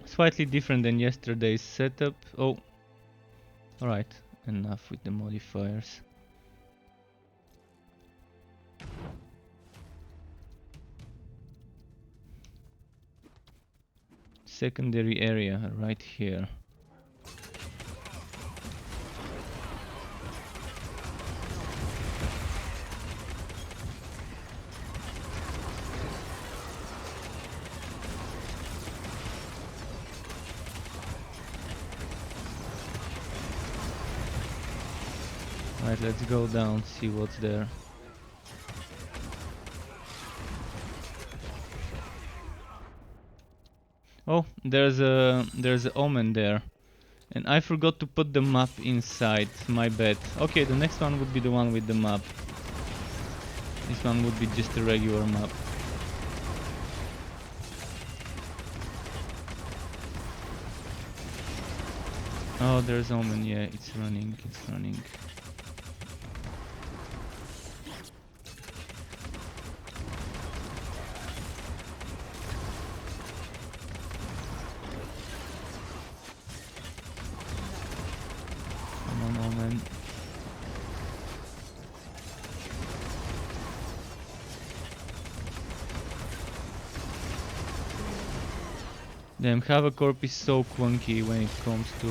Slightly different than yesterday's setup. Oh, alright, enough with the modifiers. Secondary area right here. Alright, let's go down, see what's there. Oh, there's a omen there. And I forgot to put the map inside, my bad. Okay, the next one would be the one with the map. This one would be just a regular map. Oh, there's omen, yeah, it's running, it's running. Come on, omen. Damn, Havocorp is so clunky when it comes to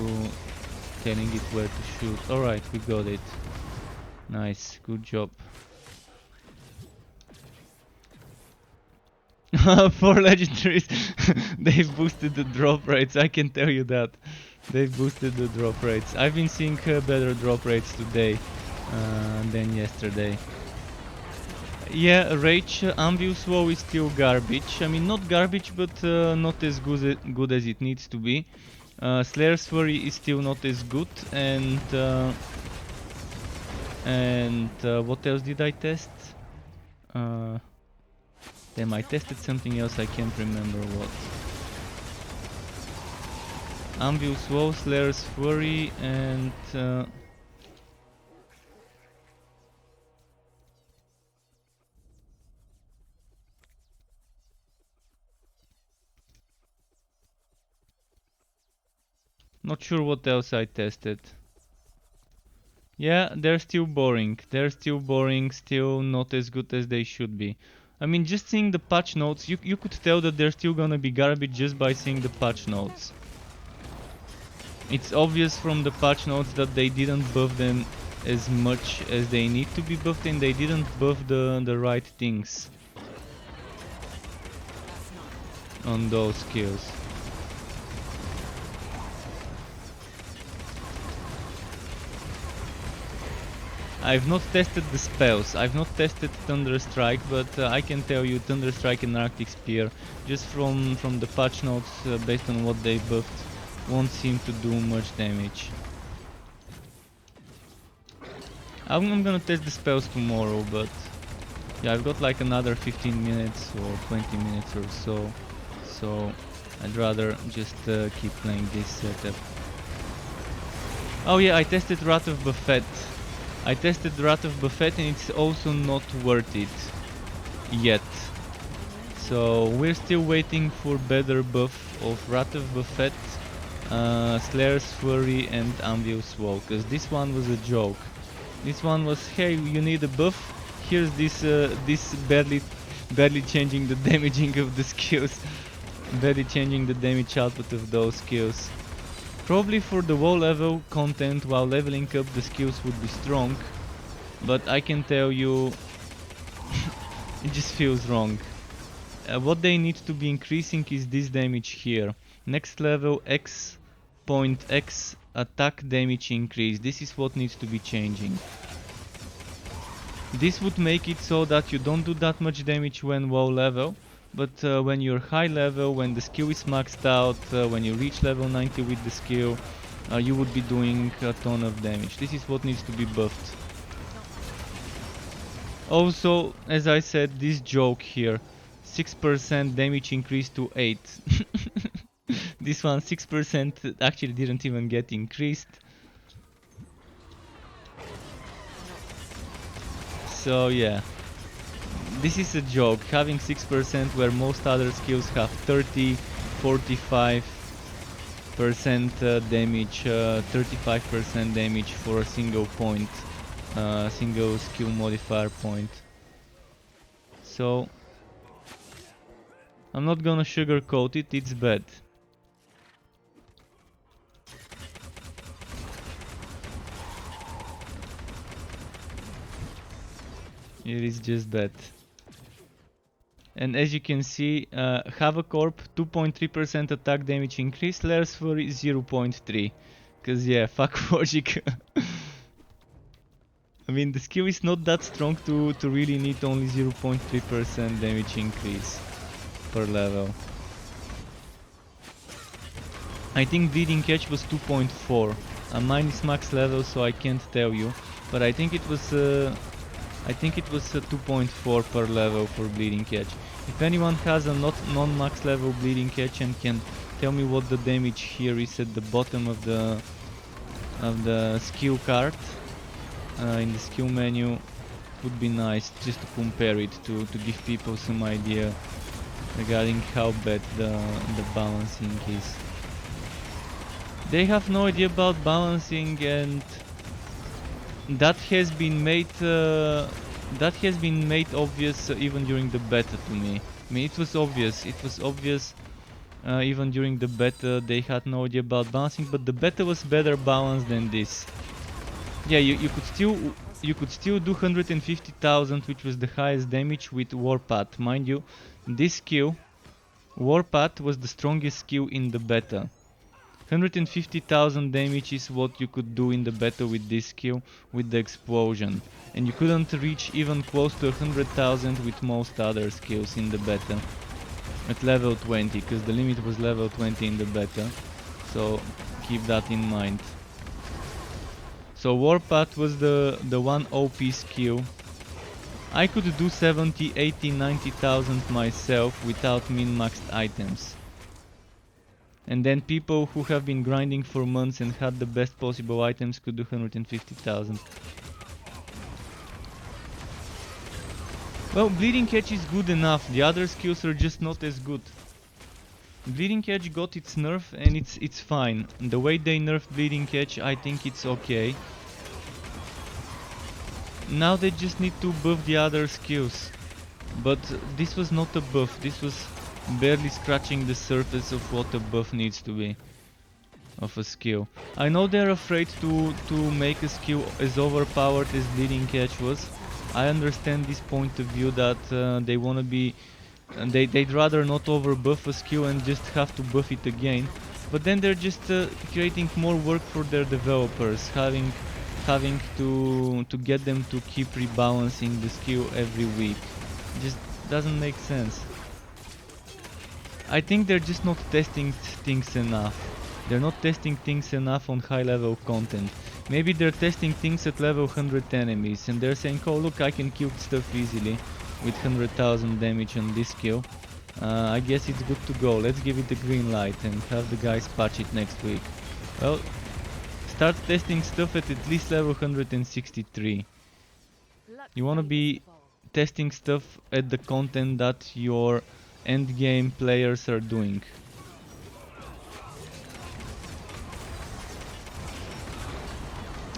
telling it where to shoot. Alright, we got it. Nice, good job. For legendaries, they've boosted the drop rates, I can tell you that. They've boosted the drop rates. I've been seeing better drop rates today than yesterday. Yeah, Rage Ambius Woe is still garbage. I mean, not garbage, but not as good as it needs to be. Slayer's Fury is still not as good, and what else did I test? Damn, I tested something else, I can't remember what. Ambius Woe, Slayer's Fury, and... not sure what else I tested. Yeah, they're still boring. They're still boring, still not as good as they should be. I mean, just seeing the patch notes, you could tell that they're still gonna be garbage just by seeing the patch notes. It's obvious from the patch notes that they didn't buff them as much as they need to be buffed, and they didn't buff the right things on those skills. I've not tested the spells. I've not tested Thunder Strike, but I can tell you Thunder Strike and Arctic Spear, just from the patch notes, based on what they buffed, won't seem to do much damage. I'm gonna test the spells tomorrow, but yeah, I've got like another 15 minutes or 20 minutes or so, so I'd rather just keep playing this setup. Oh yeah, I tested Wrath of Buffet. I tested Wrath of Buffet and it's also not worth it yet. So we're still waiting for better buff of Wrath of Buffet, Slayer's Fury and Anvil Swole, cause this one was a joke. This one was, hey, you need a buff, here's this this barely changing the damaging of the skills, barely changing the damage output of those skills. Probably for the WoW level content, while leveling up the skills would be strong, but I can tell you it just feels wrong. What they need to be increasing is this damage here. Next level X.X attack damage increase. This is what needs to be changing. This would make it so that you don't do that much damage when WoW level, but when you're high level, when the skill is maxed out, when you reach level 90 with the skill, you would be doing a ton of damage. This is what needs to be buffed. Also, as I said, this joke here, 6% damage increase to 8. This one 6% actually didn't even get increased. So yeah, this is a joke, having 6% where most other skills have 30, 45% damage, 35% damage for a single point, single skill modifier point. So I'm not gonna sugarcoat it, it's bad. It is just bad. And as you can see, Havocorp 2.3% attack damage increase, Slayer's Fury 0.3. Cause yeah, fuck logic. I mean, the skill is not that strong to really need only 0.3% damage increase per level. I think Bleeding Catch was 2.4. Mine is max level, so I can't tell you, but I think it was 2.4 per level for Bleeding Catch. If anyone has a non-max level Bleeding Catch and can tell me what the damage here is at the bottom of the skill card, in the skill menu, would be nice just to compare it, to give people some idea regarding how bad the balancing is. They have no idea about balancing, and that has been made obvious even during the beta to me. I mean, it was obvious even during the beta. They had no idea about balancing, but the beta was better balanced than this. Yeah, you could still do 150,000, which was the highest damage with Warpath. Mind you, this skill, Warpath, was the strongest skill in the beta. 150,000 damage is what you could do in the beta with this skill, with the explosion. And you couldn't reach even close to 100,000 with most other skills in the beta. At level 20, because the limit was level 20 in the beta. So keep that in mind. So Warpath was the one OP skill. I could do 70, 80, 90,000 myself without min-maxed items. And then people who have been grinding for months and had the best possible items could do 150,000. Well, Bleeding Catch is good enough, the other skills are just not as good. Bleeding Catch got its nerf and it's fine. The way they nerfed Bleeding Catch, I think it's okay. Now they just need to buff the other skills. But this was not a buff, this was barely scratching the surface of what a buff needs to be. of a skill. I know they're afraid to make a skill as overpowered as Bleeding Edge was. I understand this point of view that they wanna be, and they'd rather not over buff a skill and just have to buff it again. But then they're just creating more work for their developers, having to get them to keep rebalancing the skill every week. Just doesn't make sense. I think they're just not testing things enough. They're not testing things enough on high level content. Maybe they're testing things at level 100 enemies and they're saying, oh look, I can kill stuff easily with 100,000 damage on this skill. I guess it's good to go. Let's give it the green light and have the guys patch it next week. Well, start testing stuff at least level 163. You wanna be testing stuff at the content that your end game players are doing.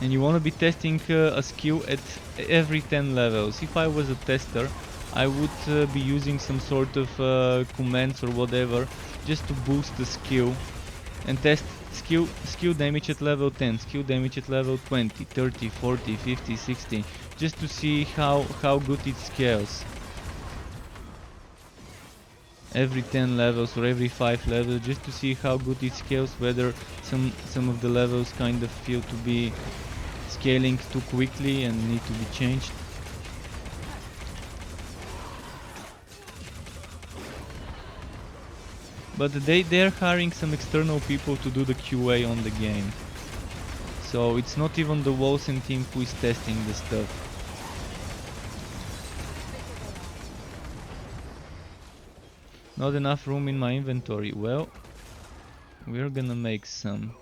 And you want to be testing a skill at every 10 levels. If I was a tester, I would be using some sort of commands or whatever just to boost the skill and test skill damage at level 10, skill damage at level 20, 30, 40, 50, 60, just to see how good it scales. Every 10 levels or every 5 levels, just to see how good it scales, whether some of the levels kind of feel to be scaling too quickly and need to be changed. But they're hiring some external people to do the QA on the game. So it's not even the Wolcen team who is testing the stuff. Not enough room in my inventory. Well, we're gonna make some.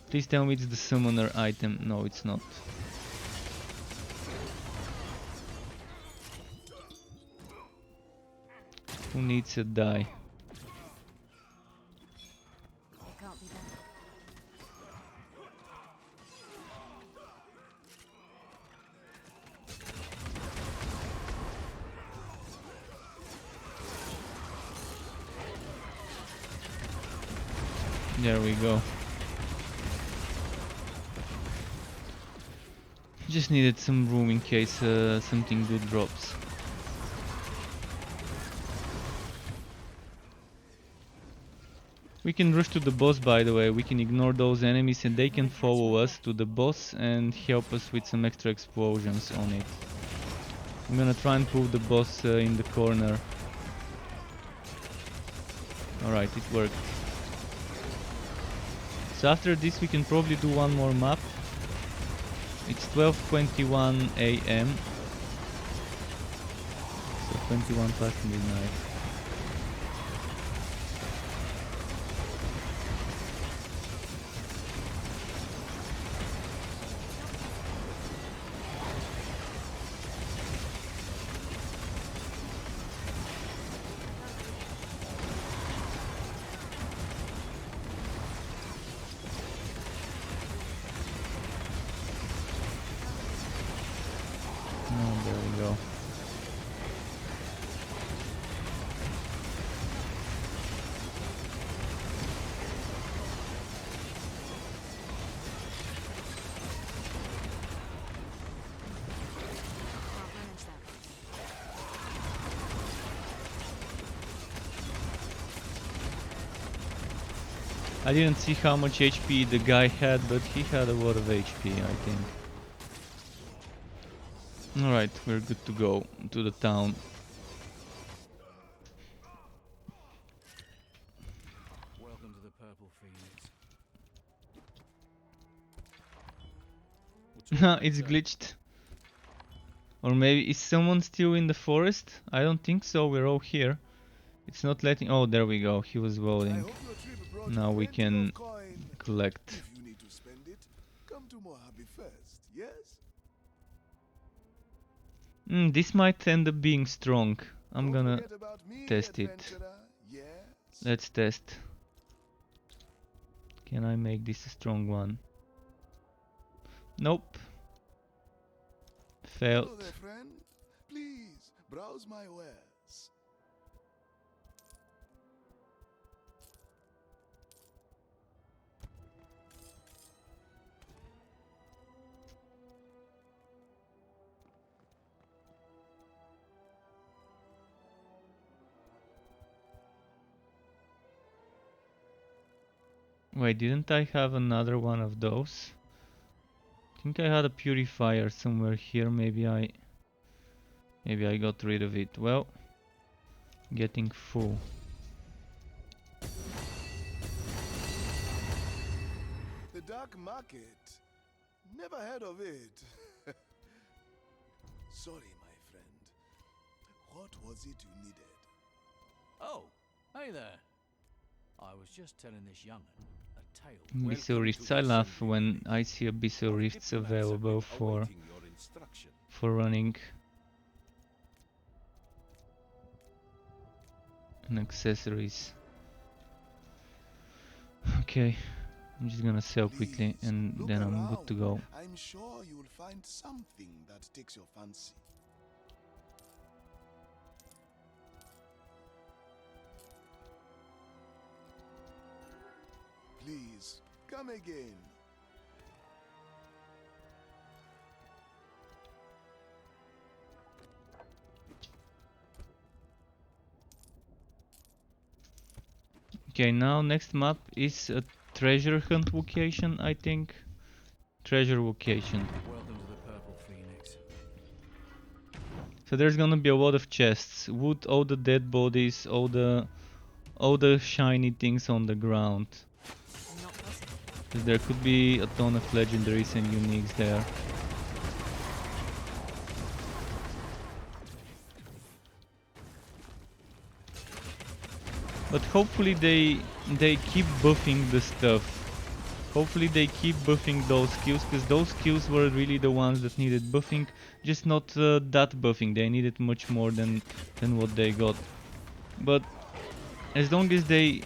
Please tell me it's the summoner item. No, it's not. Who needs a die? It can't be done. There we go. Just needed some room in case something good drops. We can rush to the boss, by the way. We can ignore those enemies and they can follow us to the boss and help us with some extra explosions on it. I'm gonna try and pull the boss in the corner. Alright, it worked. So after this we can probably do one more map. It's 12:21 AM. So 21 past midnight. Oh, there we go. Can't manage that. I didn't see how much HP the guy had, but he had a lot of HP, I think. Alright, we're good to go to the town. Welcome to the Purple Fields. We'll talk It's later. glitched. Or maybe, is someone still in the forest? I don't think so, we're all here. It's not letting... Oh, there we go, he was I loading. hope your trip brought Now you we plenty can of coin. collect. If you need to spend it, come to Mojave first, yes? This might end up being strong. I'm Don't gonna forget about me, test it. adventurer. Yes? Let's test. Can I make this a strong one? Nope. Hello Failed. there, friend. Please, browse my wares. Wait, didn't I have another one of those? I think I had a purifier somewhere here. Maybe I got rid of it. Well, getting full. The dark market. Never heard of it. Sorry, my friend. What was it you needed? Oh, hey there. I was just telling this young'un a tale. Abyssal Welcome Rifts. to I the laugh assembly, when lady. I see Abyssal Our Rifts diplomats have available been for awaiting your instruction. running and accessories. Okay, I'm just gonna sell quickly Please, and look then I'm good to go. around. I'm sure you'll find something that takes your fancy. Please, come again. Okay, now next map is a treasure hunt location, I think. Treasure location. Welcome to the Purple Phoenix. So there's gonna be a lot of chests. Wood, all the dead bodies, all the shiny things on the ground. Not possible. 'Cause there could be a ton of legendaries and uniques there. But hopefully they keep buffing the stuff. Hopefully they keep buffing those skills, because those skills were really the ones that needed buffing. Just not that buffing. They needed much more than what they got. But as long as they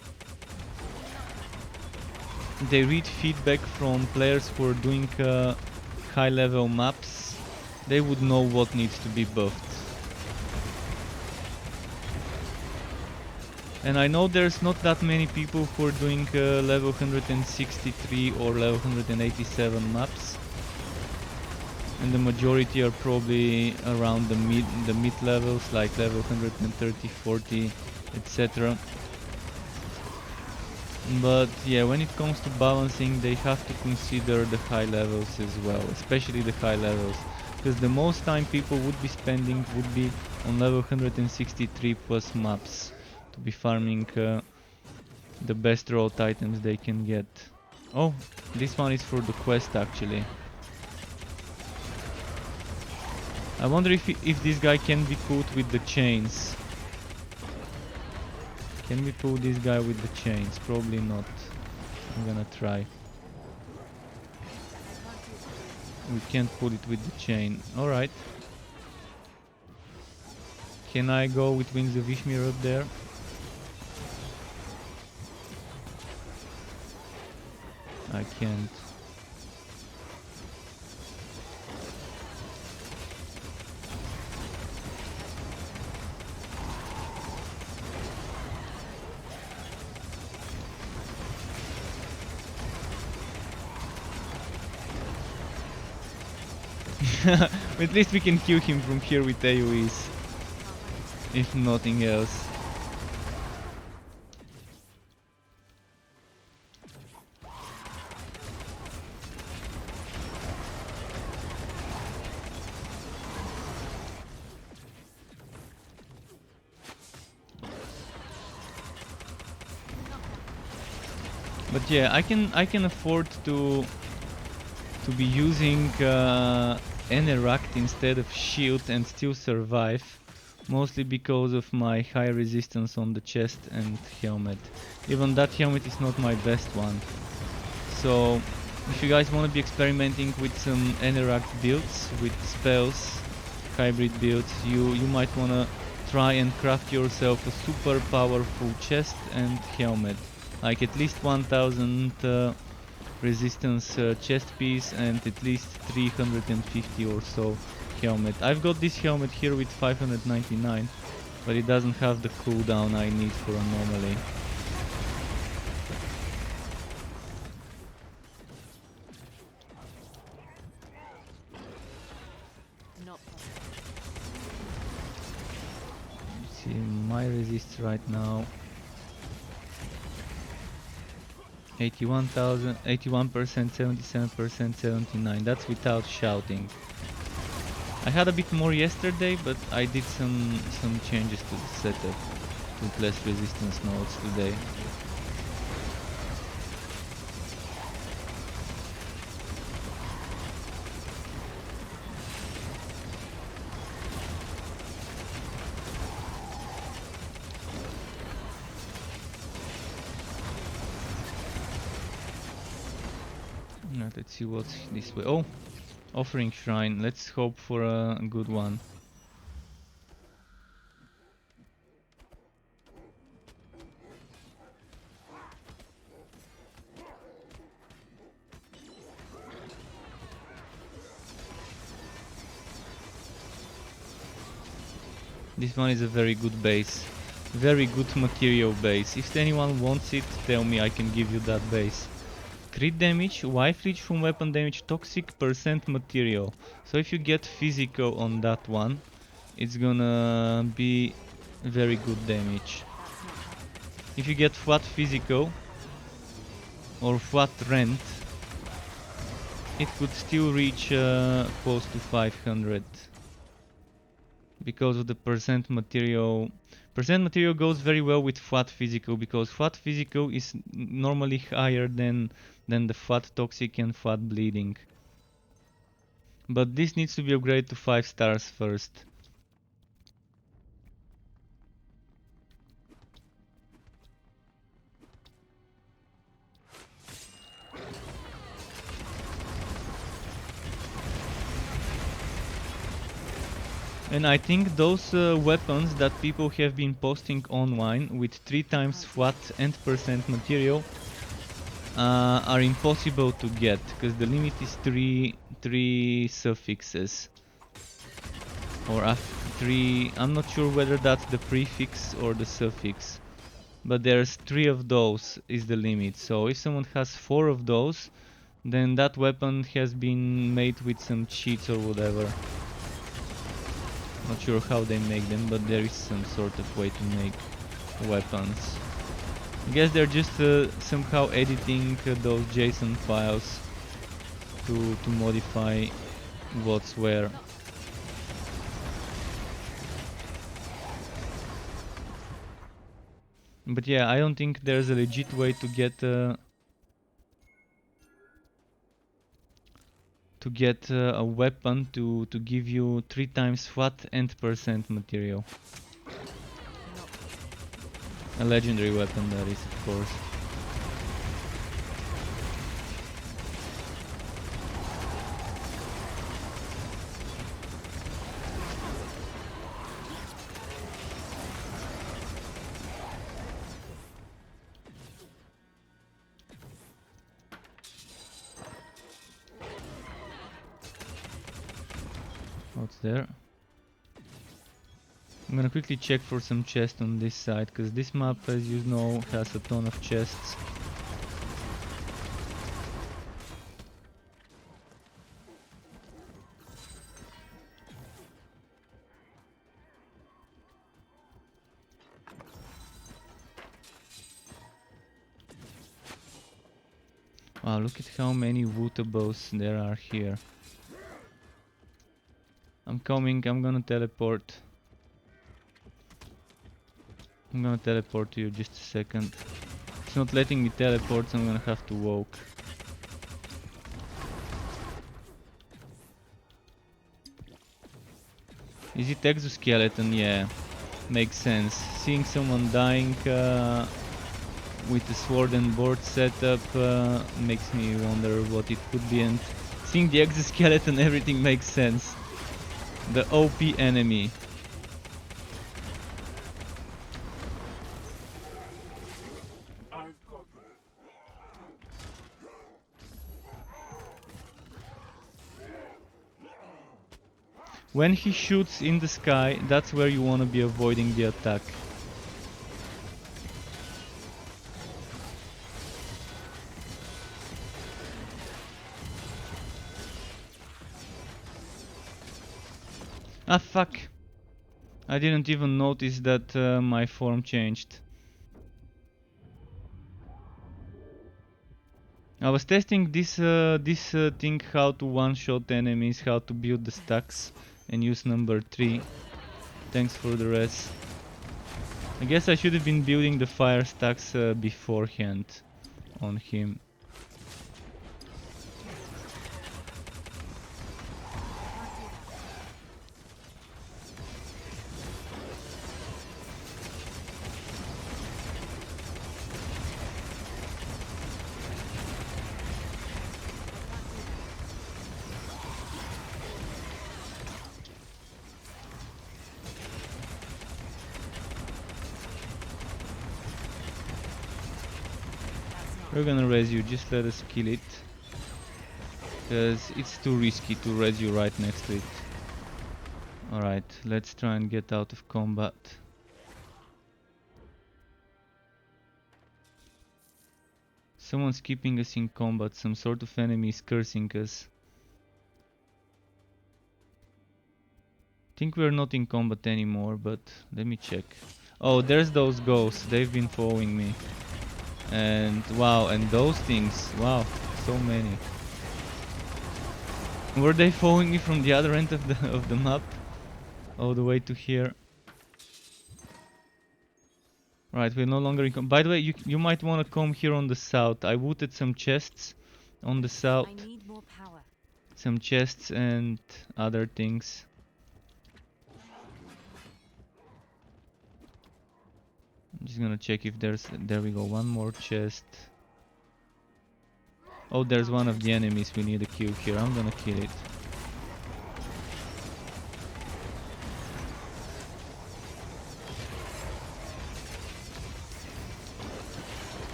read feedback from players who are doing high level maps, they would know what needs to be buffed. And I know there's not that many people who are doing level 163 or level 187 maps, and the majority are probably around the mid levels, like level 130, 40, etc. But yeah, when it comes to balancing, they have to consider the high levels as well, especially the high levels, because the most time people would be spending would be on level 163 plus maps to be farming the best road items they can get. Oh, this one is for the quest actually. I wonder if this guy can be pulled with the chains. Can we pull this guy with the chains? Probably not. I'm gonna try. We can't pull it with the chain. Alright. Can I go with Wings of Ishmir up there? I can't. At least we can kill him from here with AoEs, if nothing else. But yeah, I can afford to be using Eneract instead of shield and still survive, mostly because of my high resistance on the chest and helmet. Even that helmet is not my best one. So if you guys want to be experimenting with some Eneract builds, with spells, hybrid builds, you might want to try and craft yourself a super powerful chest and helmet, like at least 1000 resistance chest piece and at least 350 or so helmet. I've got this helmet here with 599, but it doesn't have the cooldown I need for a normally. Not possible. See, my resist right now 81,000, 81%, 77%, 79. That's without shouting. I had a bit more yesterday, but I did some changes to the setup with less resistance nodes today. Let's see what's this way. Oh, offering shrine. Let's hope for a good one. This one is a very good base. Very good material base. If anyone wants it, tell me, I can give you that base. Crit damage, wife leech from weapon damage, toxic percent material. So if you get physical on that one, it's gonna be very good damage. If you get flat physical or flat rent, it could still reach close to 500. Because of the percent material. Percent material goes very well with flat physical, because flat physical is normally higher than the flat toxic and flat bleeding. But this needs to be upgraded to 5 stars first. And I think those weapons that people have been posting online with 3 times flat and percent material are impossible to get, because the limit is three suffixes. Or 3, I'm not sure whether that's the prefix or the suffix. But there's 3 of those is the limit. So if someone has 4 of those, then that weapon has been made with some cheats or whatever. Not sure how they make them, but there is some sort of way to make weapons. I guess they're just somehow editing those JSON files to modify what's where. But yeah, I don't think there's a legit way to get a weapon to give you 3 times flat and percent material. A legendary weapon, that is, of course. What's there? I'm gonna quickly check for some chests on this side, because this map, as you know, has a ton of chests. Wow, look at how many wootables there are here. I'm coming, I'm gonna teleport. I'm gonna teleport to you just a second. It's not letting me teleport, so I'm gonna have to walk. Is it exoskeleton? Yeah, makes sense. Seeing someone dying with a sword and board setup makes me wonder what it could be, and seeing the exoskeleton, everything makes sense. The OP enemy. When he shoots in the sky, that's where you want to be avoiding the attack. Ah, fuck! I didn't even notice that my form changed. I was testing this thing, how to one-shot enemies, how to build the stacks, and use number 3. Thanks for the rest. I guess I should have been building the fire stacks beforehand on him. We're gonna res you, just let us kill it. Because it's too risky to res you right next to it. Alright, let's try and get out of combat. Someone's keeping us in combat, some sort of enemy is cursing us. Think we're not in combat anymore, but let me check. Oh, there's those ghosts, they've been following me. And wow, and those things, wow, so many. Were they following me from the other end of the map? All the way to here. Right, we're no longer in by the way, you might want to come here on the south. I looted some chests on the south. I need more power. Some chests and other things. I'm just gonna check if there we go, one more chest. Oh, there's one of the enemies we need to kill here. I'm gonna kill it.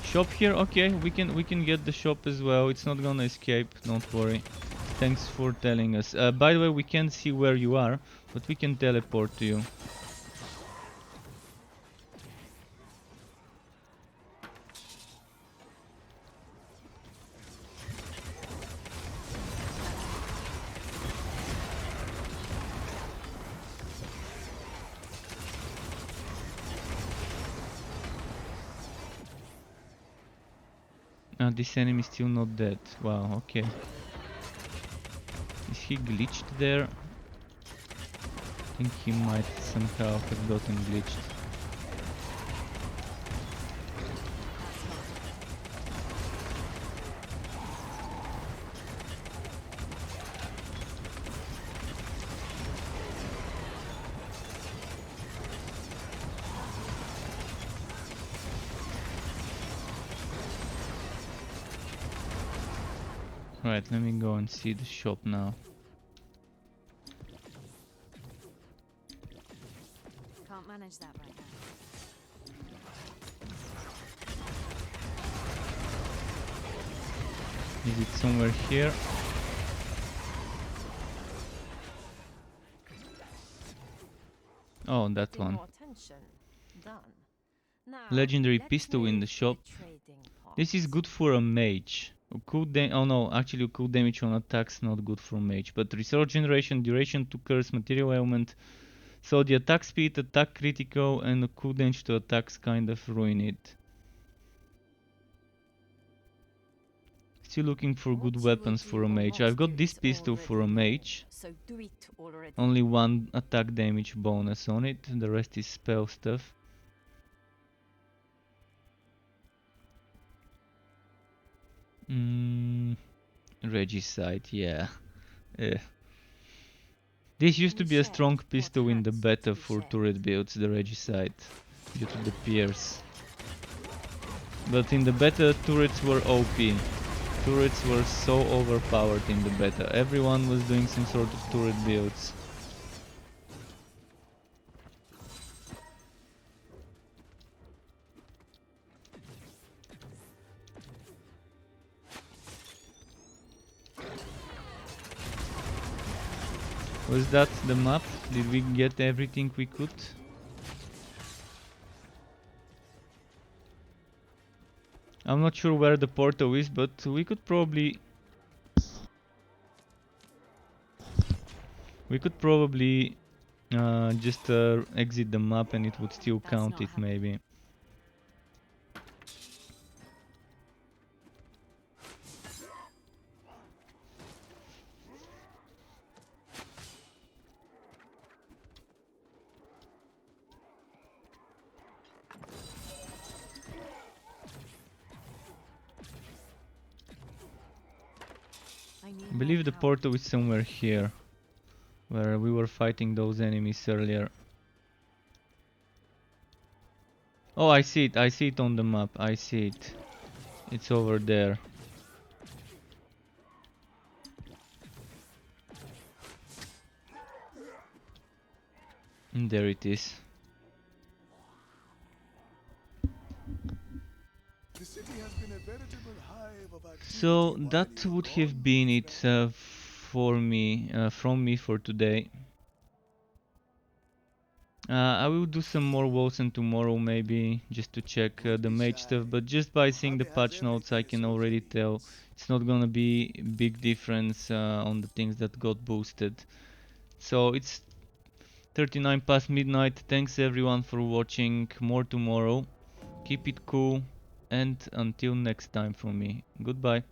Shop here, okay, we can get the shop as well. It's not gonna escape, don't worry. Thanks for telling us. By the way, we can't see where you are, but we can teleport to you. This enemy is still not dead. Wow, okay. Is he glitched there? I think he might somehow have gotten glitched. Right, let me go and see the shop now. Can't manage that right now. Is it somewhere here? Oh, that one. Legendary pistol in the shop. This is good for a mage. Oh no, actually cool damage on attacks not good for mage. But resource generation, duration to curse, material element. So the attack speed, attack critical, and a cool damage to attacks kind of ruin it. Still looking for good weapons for a mage. I've got this pistol for a mage. Only 1 attack damage bonus on it. The rest is spell stuff. Regicide, yeah. This used to be a strong pistol in the beta for turret builds, the Regicide, due to the pierce. But in the beta, turrets were OP. Turrets were so overpowered in the beta. Everyone was doing some sort of turret builds. Was that the map? Did we get everything we could? I'm not sure where the portal is, but we could probably Just exit the map and it would still That's count not it how- maybe. I need I believe more the power. portal is somewhere here, where we were fighting those enemies earlier. Oh, I see it on the map, I see it. It's over there. And there it is. The city has been a veritable hive of activity So while that you've would gone, have my been it friend. for me, from me for today. I will do some more Wolcen tomorrow maybe, just to check Don't the be mage shy. stuff, but just by seeing the Mojave has patch notes I everything a can soldier already tell needs. it's not gonna be big difference on the things that got boosted. So it's 39 past midnight, thanks everyone for watching, more tomorrow, keep it cool, and until next time from me, goodbye.